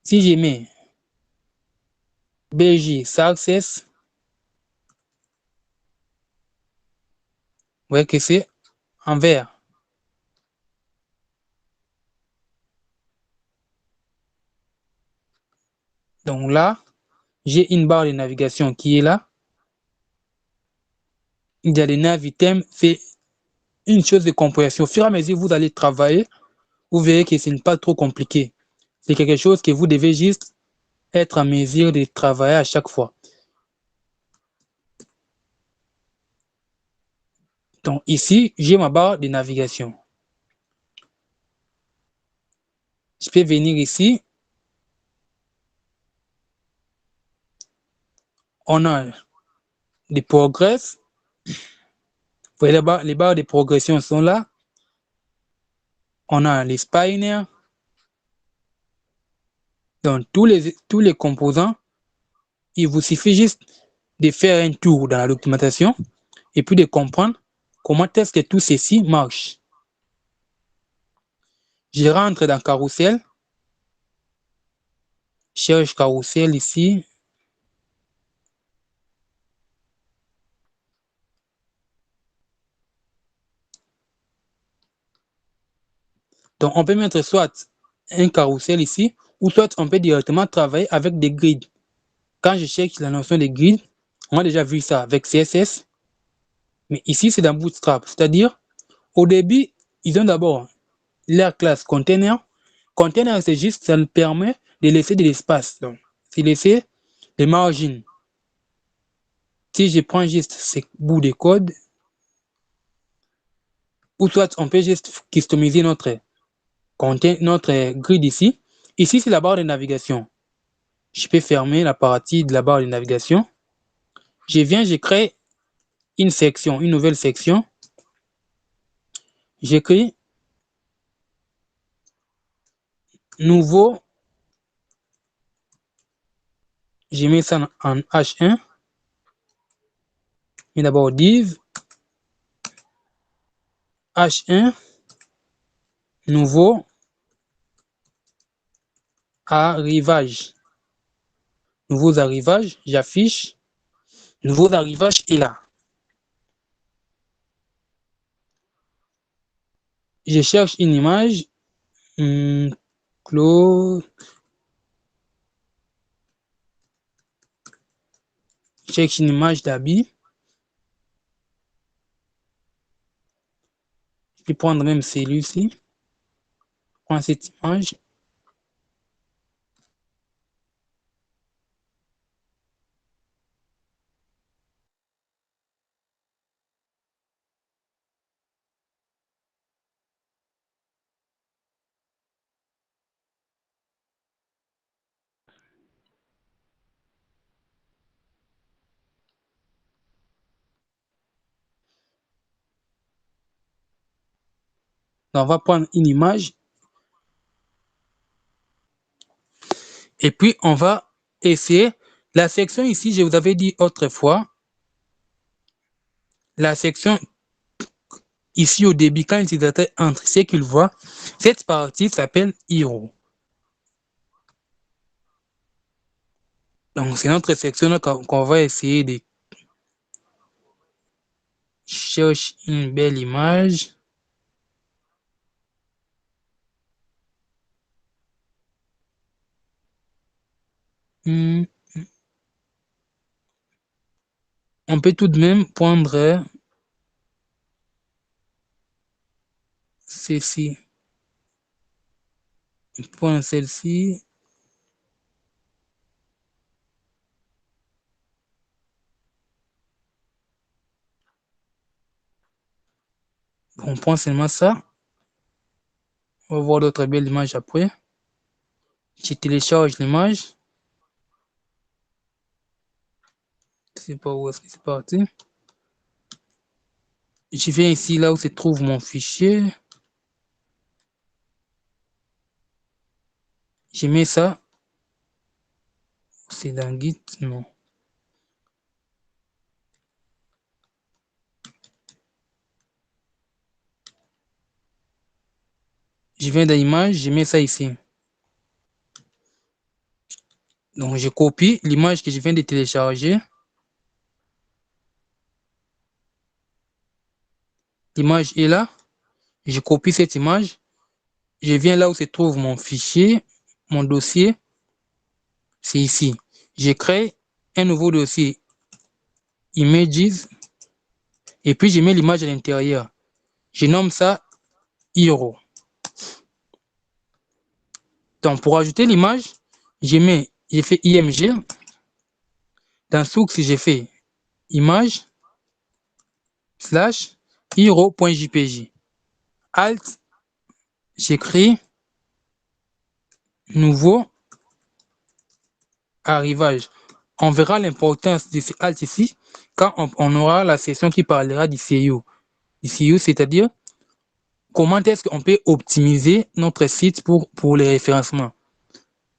Si je mets BJ Success, vous voyez que c'est en vert. Donc là, j'ai une barre de navigation qui est là. Il y a des navitems, c'est une chose de compréhension. Au fur et à mesure que vous allez travailler, vous verrez que ce n'est pas trop compliqué. C'est quelque chose que vous devez juste être en mesure de travailler à chaque fois. Donc ici, j'ai ma barre de navigation. Je peux venir ici. On a des progrès. Vous voyez les barres de progression sont là. On a les spiners. Donc tous les composants, il vous suffit juste de faire un tour dans la documentation et puis de comprendre comment est-ce que tout ceci marche. Je rentre dans Carousel. Cherche Carousel ici. Donc, on peut mettre soit un carrousel ici, ou soit on peut directement travailler avec des grids. Quand je cherche la notion de grid, on a déjà vu ça avec CSS. Mais ici, c'est dans Bootstrap. C'est-à-dire, au début, ils ont d'abord leur classe container. Container, c'est juste, ça nous permet de laisser de l'espace. Donc, c'est laisser des margines. Si je prends juste ces bouts de code, ou soit on peut juste customiser notre grid ici. Ici, c'est la barre de navigation. Je peux fermer la partie de la barre de navigation. je crée une section, une nouvelle section. J'écris nouveau, je mets ça en H1. Mais d'abord div H1 nouveau arrivage. Nouveaux arrivages, j'affiche. Nouveaux arrivages est là. Je cherche une image. Close. Je cherche une image d'habit. Je peux prendre même celui-ci. Prends cette image. Donc, on va prendre une image. Et puis, on va essayer. La section ici, je vous avais dit autrefois, la section ici au début, quand l'utilisateur entre, c'est qu'il voit, cette partie s'appelle Hero. Donc, c'est notre section qu'on va essayer de chercher une belle image. On peut tout de même prendre ceci. Prendre celle-ci. On prend seulement ça. On va voir d'autres belles images après. Je télécharge l'image. C'est pas où est-ce que c'est parti. Je viens ici, là où se trouve mon fichier. Je mets ça. C'est dans Git, non. Je viens dans l'image, je mets ça ici. Donc, je copie l'image que je viens de télécharger. L'image est là. Je copie cette image. Je viens là où se trouve mon fichier, mon dossier. C'est ici. Je crée un nouveau dossier Images. Et puis, je mets l'image à l'intérieur. Je nomme ça Hero. Donc, pour ajouter l'image, j'ai fait IMG. Dans Source, j'ai fait image slash hero.jpg. Alt, j'écris nouveau arrivage. On verra l'importance de ce alt ici quand on aura la session qui parlera du CIO. Du CIO, c'est-à-dire comment est-ce qu'on peut optimiser notre site pour les référencements.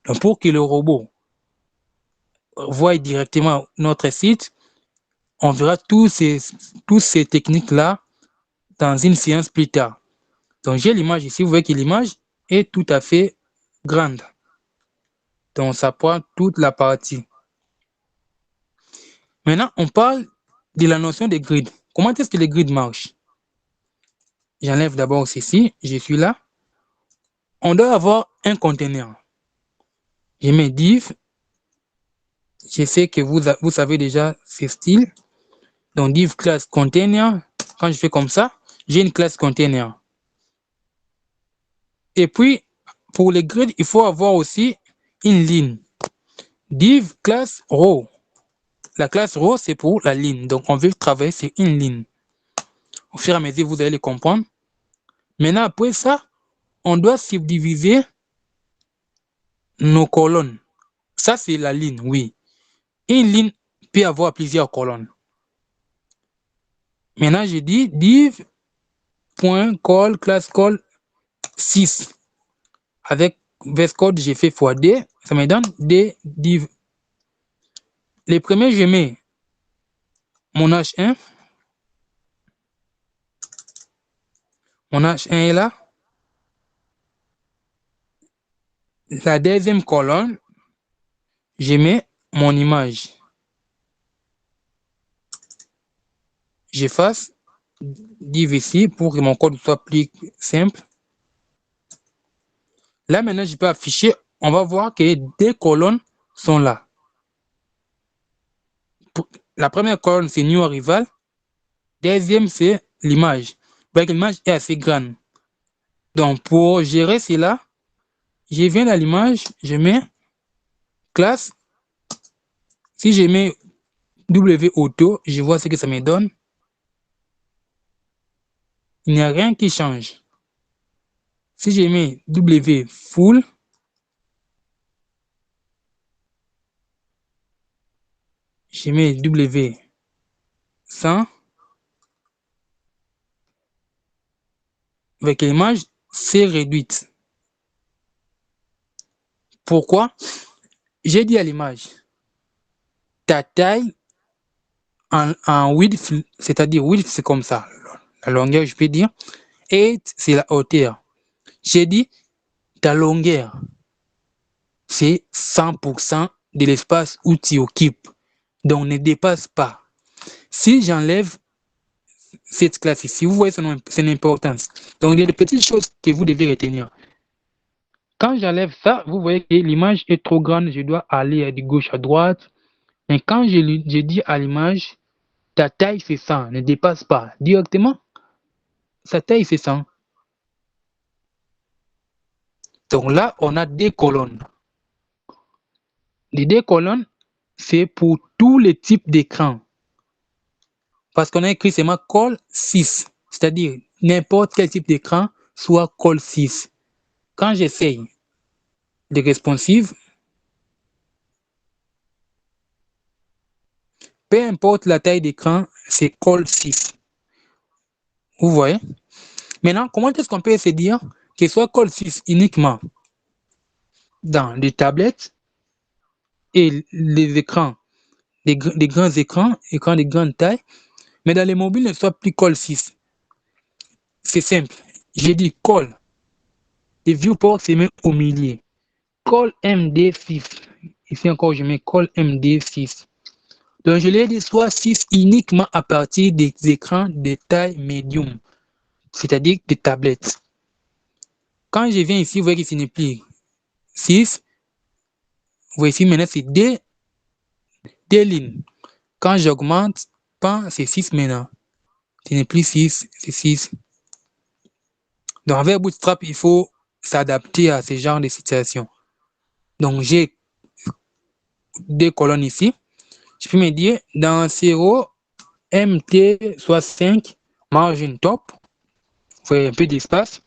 Donc, pour que le robot voie directement notre site, on verra tous ces techniques-là dans une séance plus tard. Donc, j'ai l'image ici. Vous voyez que l'image est tout à fait grande. Donc, ça prend toute la partie. Maintenant, on parle de la notion de grid. Comment est-ce que les grids marchent? J'enlève d'abord ceci. Je suis là. On doit avoir un conteneur. Je mets div. Je sais que vous savez déjà ce style. Donc, div class container. Quand je fais comme ça, j'ai une classe container. Et puis, pour les grids, il faut avoir aussi une ligne. Div class row. La classe row, c'est pour la ligne. Donc, on veut travailler sur une ligne. Au fur et à mesure, vous allez le comprendre. Maintenant, après ça, on doit subdiviser nos colonnes. Ça, c'est la ligne, oui. Une ligne peut avoir plusieurs colonnes. Maintenant, je dis div.call class call 6. Avec VS Code, j'ai fait x2, ça me donne des div. Les premiers, je mets mon H1. Mon H1 est là. La deuxième colonne, je mets mon image. J'efface div ici pour que mon code soit plus simple. Là, maintenant, je peux afficher. On va voir que deux colonnes sont là. La première colonne, c'est New Arrival. Deuxième, c'est l'image. L'image est assez grande. Donc, pour gérer cela, je viens dans l'image, je mets classe. Si je mets W auto, je vois ce que ça me donne. Il n'y a rien qui change. Si je mets W full, je mets W 100, avec l'image, c'est réduite. Pourquoi? J'ai dit à l'image, ta taille en width, c'est-à-dire width, c'est comme ça, la longueur, je peux dire, et c'est la hauteur. J'ai dit, ta longueur, c'est 100% de l'espace où tu occupes. Donc, ne dépasse pas. Si j'enlève cette classe ici, vous voyez son importance. Donc, il y a des petites choses que vous devez retenir. Quand j'enlève ça, vous voyez que l'image est trop grande, je dois aller de gauche à droite. Et quand je dis à l'image, ta taille c'est 100, ne dépasse pas. Directement, sa taille c'est 100. Donc là, on a deux colonnes. Les deux colonnes, c'est pour tous les types d'écran. Parce qu'on a écrit seulement call 6, c'est-à-dire n'importe quel type d'écran, soit call 6. Quand j'essaye de responsive, peu importe la taille d'écran, c'est call 6. Vous voyez? Maintenant, comment est-ce qu'on peut se dire que soit call 6 uniquement dans les tablettes et les écrans, des grands écrans de grande taille, mais dans les mobiles ne soit plus call 6. C'est simple. J'ai dit call. Les viewports se met au milieu. Call MD6. Ici encore, je mets call MD6. Donc, je l'ai dit soit 6 uniquement à partir des écrans de taille médium, c'est-à-dire des tablettes. Quand je viens ici, vous voyez que ce n'est plus 6. Vous voyez ici, maintenant, c'est deux lignes. Quand j'augmente, c'est 6 maintenant. Ce n'est plus 6, c'est 6. Donc, avec Bootstrap, il faut s'adapter à ce genre de situation. Donc, j'ai deux colonnes ici. Je peux me dire, dans 0, MT soit 5, margin top. Vous voyez un peu d'espace.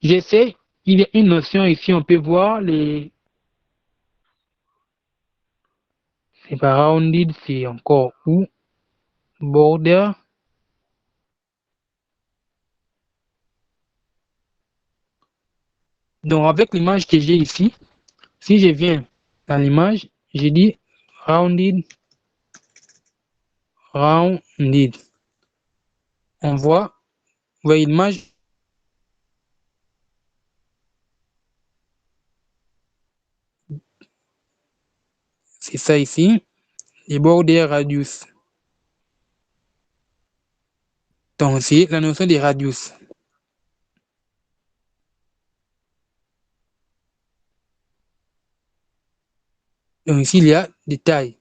J'essaie, il y a une notion ici, on peut voir les... C'est pas rounded, c'est encore où? Border. Donc, avec l'image que j'ai ici, si je viens dans l'image, je dis rounded. On voit, vous voyez l'image. C'est ça ici. Les border radius. Donc, c'est la notion des radius. Donc, ici, il y a des tailles.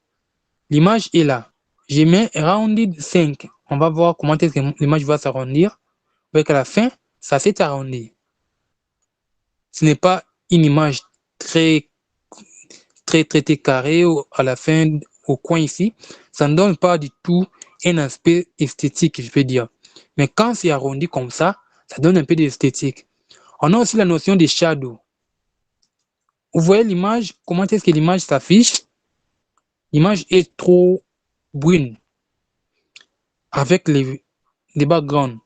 L'image est là. Je mets rounded 5. On va voir comment est-ce que l'image va s'arrondir. Vous voyez qu'à la fin, ça s'est arrondi. Ce n'est pas une image très carrée à la fin, au coin ici. Ça ne donne pas du tout un aspect esthétique, je peux dire. Mais quand c'est arrondi comme ça donne un peu d'esthétique. On a aussi la notion de shadow. Vous voyez l'image, comment est-ce que l'image s'affiche? l'image est trop brune avec les backgrounds.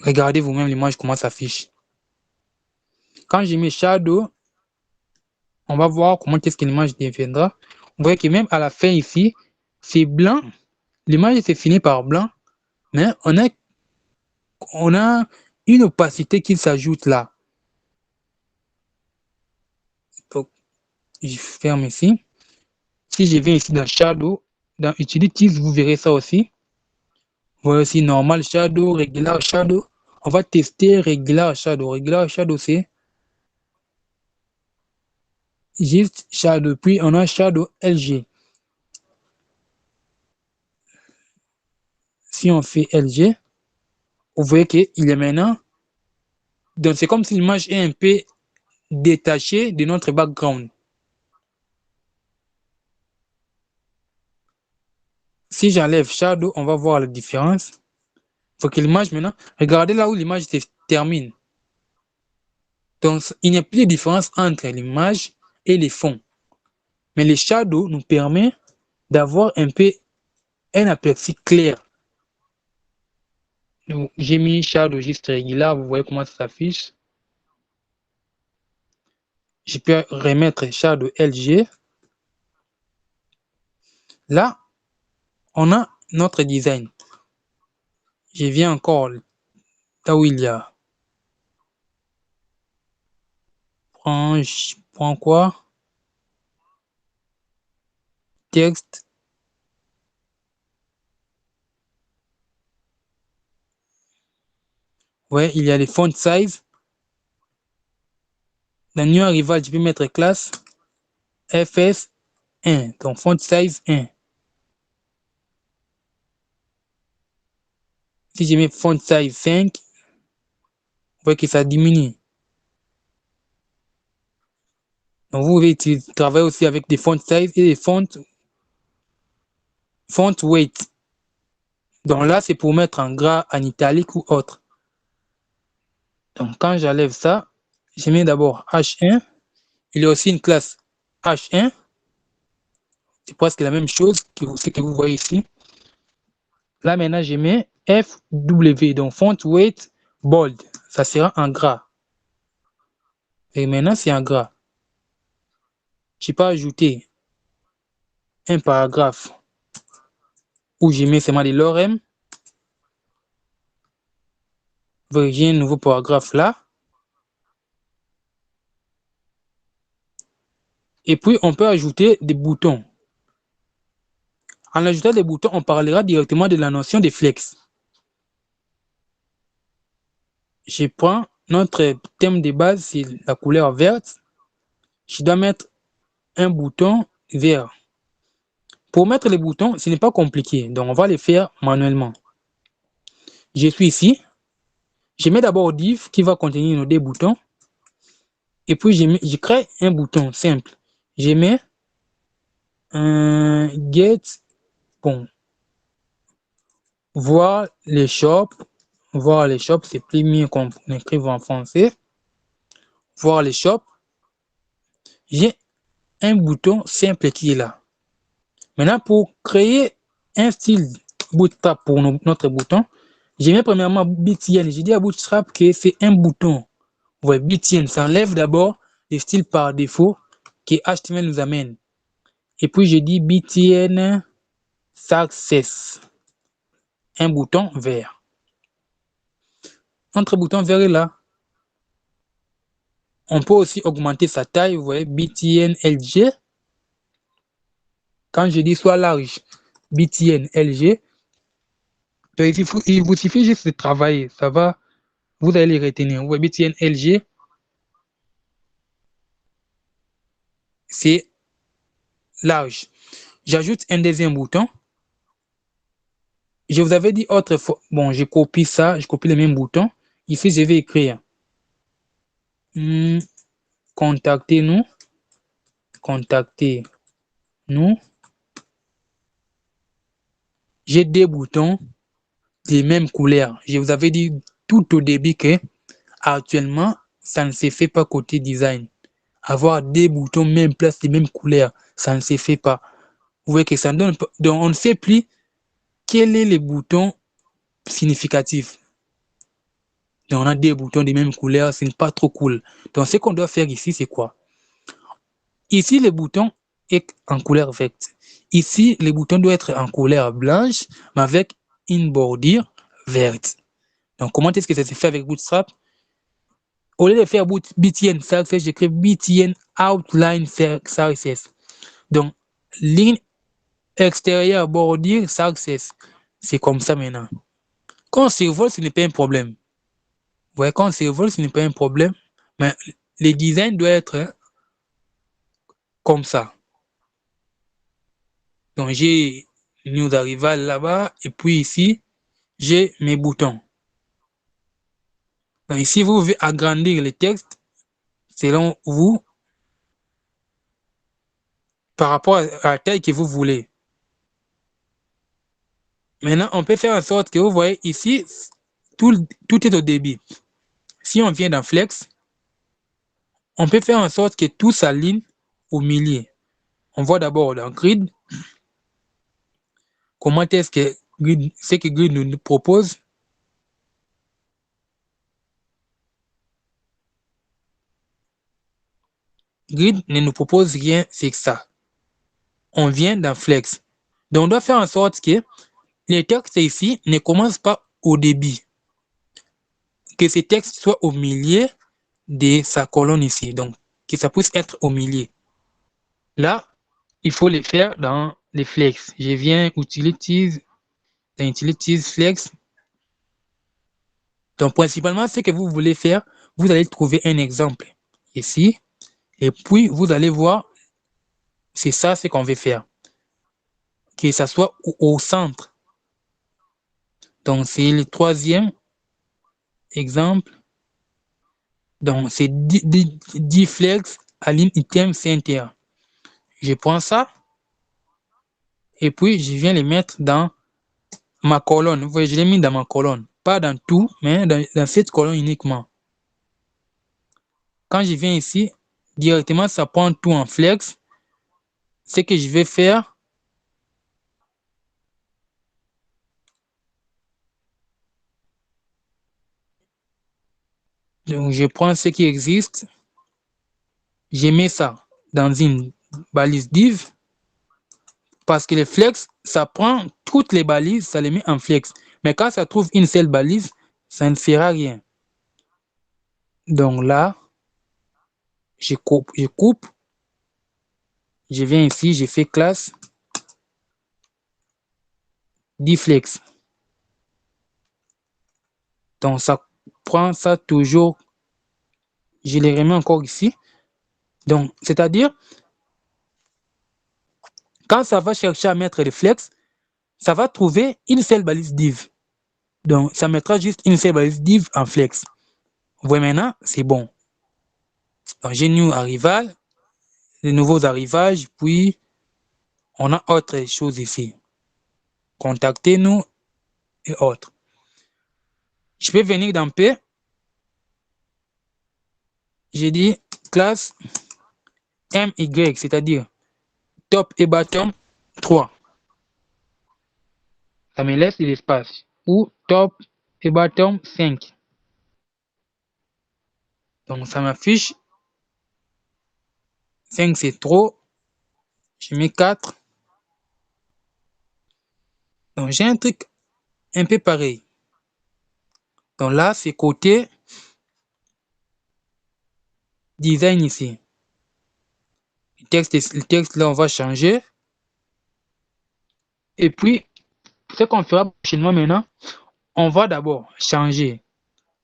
Regardez vous-même l'image, comment ça s'affiche. Quand je mets shadow, on va voir comment est-ce que l'image deviendra. Vous voyez que même à la fin ici, c'est blanc. L'image s'est finie par blanc, mais on a une opacité qui s'ajoute là. Donc, je ferme ici. Si je viens ici dans Shadow, dans Utilities, vous verrez ça aussi. Voilà aussi Normal Shadow, Regular Shadow. On va tester Regular Shadow. Regular Shadow, c'est juste Shadow. Puis on a Shadow LG. Si on fait LG, vous voyez qu'il est maintenant. Donc c'est comme si l'image est un peu détachée de notre background. Si j'enlève Shadow, on va voir la différence. Il faut que l'image maintenant, regardez là où l'image se termine. Donc il n'y a plus de différence entre l'image et les fonds. Mais les shadows nous permettent d'avoir un peu un aperçu clair. Donc j'ai mis shadow juste régulier, vous voyez comment ça s'affiche. Je peux remettre shadow LG. Là, on a notre design. Je viens encore là où il y a. Prends quoi? Texte. Ouais, il y a les font size. Dans New Arrival, je peux mettre classe FS 1. Donc font size 1. Si je mets font size 5, vous voyez que ça diminue. Donc vous pouvez travailler aussi avec des font size et des font weight. Donc là, c'est pour mettre en gras, en italique ou autre. Donc quand j'enlève ça, je mets d'abord H1. Il y a aussi une classe H1. C'est presque la même chose que ce que vous voyez ici. Là maintenant, je mets FW, donc font weight bold. Ça sera en gras. Et maintenant, c'est en gras. Je peux ajouter un paragraphe où je mets seulement des lorem. J'ai un nouveau paragraphe là. Et puis, on peut ajouter des boutons. En ajoutant des boutons, on parlera directement de la notion de flex. Je prends notre thème de base, c'est la couleur verte. Je dois mettre un bouton vert. Pour mettre les boutons, ce n'est pas compliqué. Donc, on va les faire manuellement. Je suis ici. Je mets d'abord div qui va contenir nos deux boutons. Et puis, je crée un bouton simple. Je mets un get, bon, voir les shops. Voir les shops, c'est plus mieux qu'on écrive en français. Voir les shops. J'ai un bouton simple qui est là. Maintenant, pour créer un style Bootstrap pour notre bouton, je mets premièrement btn. Je dis à Bootstrap que c'est un bouton. Vous voyez, btn, ça enlève d'abord les styles par défaut que HTML nous amène. Et puis, je dis btn success. Un bouton vert. Notre bouton vert est là. On peut aussi augmenter sa taille. Vous voyez, btn lg. Quand je dis soit large, btn lg, il vous suffit juste de travailler. Ça va, vous allez les retenir. Vous voyez, btn lg, c'est large. J'ajoute un deuxième bouton. Je vous avais dit autre fois. Bon, je copie ça, je copie le même bouton. Ici, je vais écrire contactez-nous. Contactez-nous. J'ai deux boutons des mêmes couleurs. Je vous avais dit tout au début que actuellement, ça ne se fait pas côté design. avoir des boutons même place, les mêmes couleurs. Ça ne se fait pas. Vous voyez que ça donne pas. Donc, on ne sait plus quel est le bouton significatif. Donc, on a des boutons des mêmes couleurs, ce n'est pas trop cool. Donc, ce qu'on doit faire ici, c'est quoi? Ici, le bouton est en couleur verte. Ici, le bouton doit être en couleur blanche, mais avec une bordure verte. Donc, comment est-ce que ça se fait avec Bootstrap? Au lieu de faire btn CSS, j'écris btn outline CSS. Donc, ligne extérieure bordure CSS. C'est comme ça maintenant. Quand on survole, ce n'est pas un problème. Vous voyez, quand on survole, ce n'est pas un problème. Mais le design doit être comme ça. Donc, j'ai News Arrival là-bas. Et puis ici, j'ai mes boutons. Donc, ici, vous pouvez agrandir le texte selon vous par rapport à la taille que vous voulez. Maintenant, on peut faire en sorte que vous voyez ici, tout est au débit. Si on vient dans Flex, on peut faire en sorte que tout s'aligne au milieu. On voit d'abord dans Grid, comment est-ce que Grid, ce que Grid nous propose. Grid ne nous propose rien, c'est que ça. On vient dans Flex. Donc, on doit faire en sorte que les textes ici ne commencent pas au débit. Que ces textes soient au milieu de sa colonne ici. Donc, que ça puisse être au milieu. Là, il faut les faire dans les flex. Je viens Utilities, dans Utilities Flex. Donc, principalement, ce que vous voulez faire, vous allez trouver un exemple ici. Et puis, vous allez voir, c'est ça ce qu'on veut faire. Que ça soit au centre. Donc, c'est le troisième exemple. Donc, c'est 10 flex align item center. Je prends ça. Et puis, je viens les mettre dans ma colonne. Vous voyez, je l'ai mis dans ma colonne. Pas dans tout, mais dans cette colonne uniquement. Quand je viens ici, directement, ça prend tout en flex. Ce que je vais faire, donc je prends ce qui existe, je mets ça dans une balise div, parce que le flex, ça prend toutes les balises, ça les met en flex. Mais quand ça trouve une seule balise, ça ne fera rien. Donc là, je coupe, je viens ici, je fais classe dflex. Donc ça prend ça toujours, je les remets encore ici. Donc, c'est-à-dire, quand ça va chercher à mettre le flex, ça va trouver une seule balise div. Donc, ça mettra juste une seule balise div en flex. Vous voyez maintenant, c'est bon. Donc, j'ai new arrival, les nouveaux arrivages, puis on a autre chose ici. Contactez-nous et autres. Je peux venir dans P. J'ai dit classe MY, c'est-à-dire top et bottom 3. Ça me laisse l'espace. Ou top et bottom 5. Donc, ça m'affiche 5, c'est trop. Je mets 4. Donc, j'ai un truc un peu pareil. Donc là, c'est côté design ici. Le texte là, on va changer. Et puis, ce qu'on fera prochainement maintenant, on va d'abord changer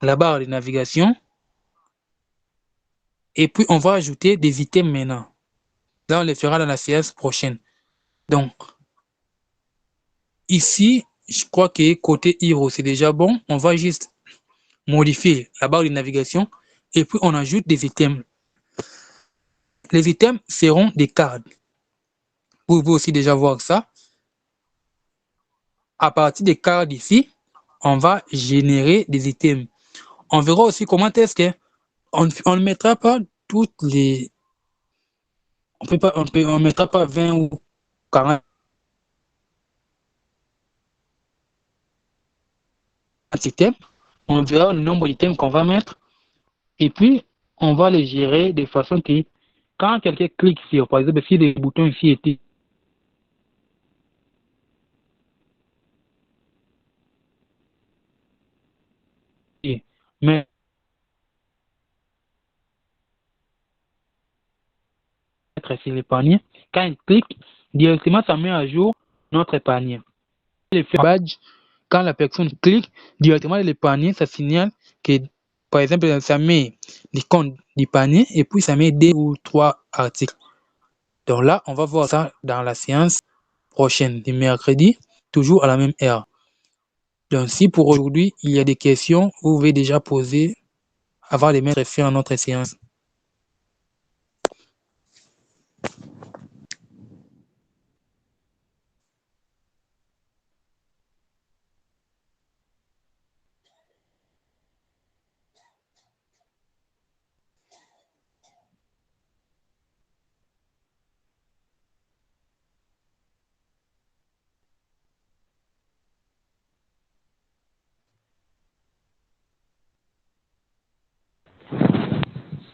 la barre de navigation. Et puis, on va ajouter des items maintenant. Là, on les fera dans la séance prochaine. Donc, ici, je crois que côté hero, c'est déjà bon. On va juste modifier la barre de navigation. Et puis, on ajoute des items. Les items seront des cartes. Vous pouvez aussi déjà voir ça. À partir des cartes ici, on va générer des items. On verra aussi comment est-ce que on ne mettra pas toutes les on mettra pas 20 ou 40 items. On verra le nombre d'items qu'on va mettre. Et puis, on va les gérer de façon que quand quelqu'un clique sur, par exemple, si les boutons ici étaient mais sur les paniers, quand il clique, directement ça met à jour notre panier. Le badge, quand la personne clique, directement le panier, ça signale que, par exemple, ça met l'icône du panier et puis ça met 2 ou 3 articles. Donc là, on va voir ça dans la séance prochaine, du mercredi, toujours à la même heure. Donc si pour aujourd'hui, il y a des questions, vous pouvez déjà poser avant de mettre fin à notre séance.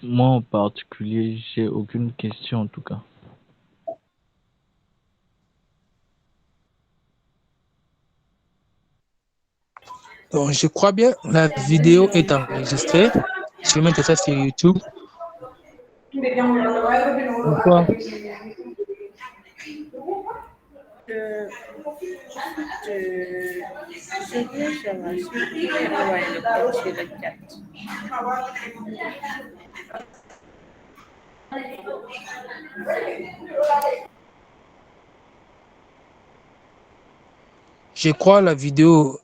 Moi en particulier, j'ai aucune question en tout cas. Donc je crois bien la vidéo est enregistrée. Je vais mettre ça sur YouTube. Pourquoi? Je crois la vidéo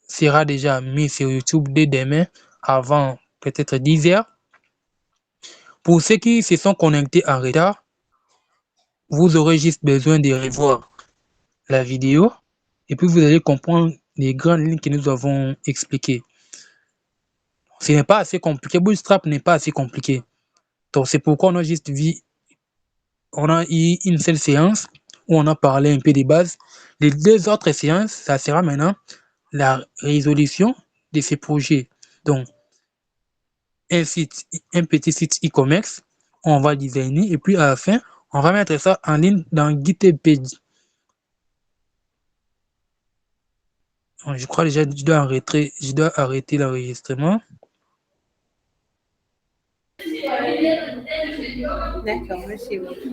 sera déjà mise sur YouTube dès demain, avant peut-être 10 heures. Pour ceux qui se sont connectés en retard, vous aurez juste besoin de revoir la vidéo et puis vous allez comprendre les grandes lignes que nous avons expliquées. Ce n'est pas assez compliqué. Bootstrap n'est pas assez compliqué. Donc c'est pourquoi on a juste vu, on a eu une seule séance où on a parlé un peu des bases. Les 2 autres séances, ça sera maintenant la résolution de ces projets. Donc, un petit site e-commerce, on va designer et puis à la fin, on va mettre ça en ligne dans GitHub Page. Je crois déjà que je dois arrêter l'enregistrement. D'accord, merci beaucoup.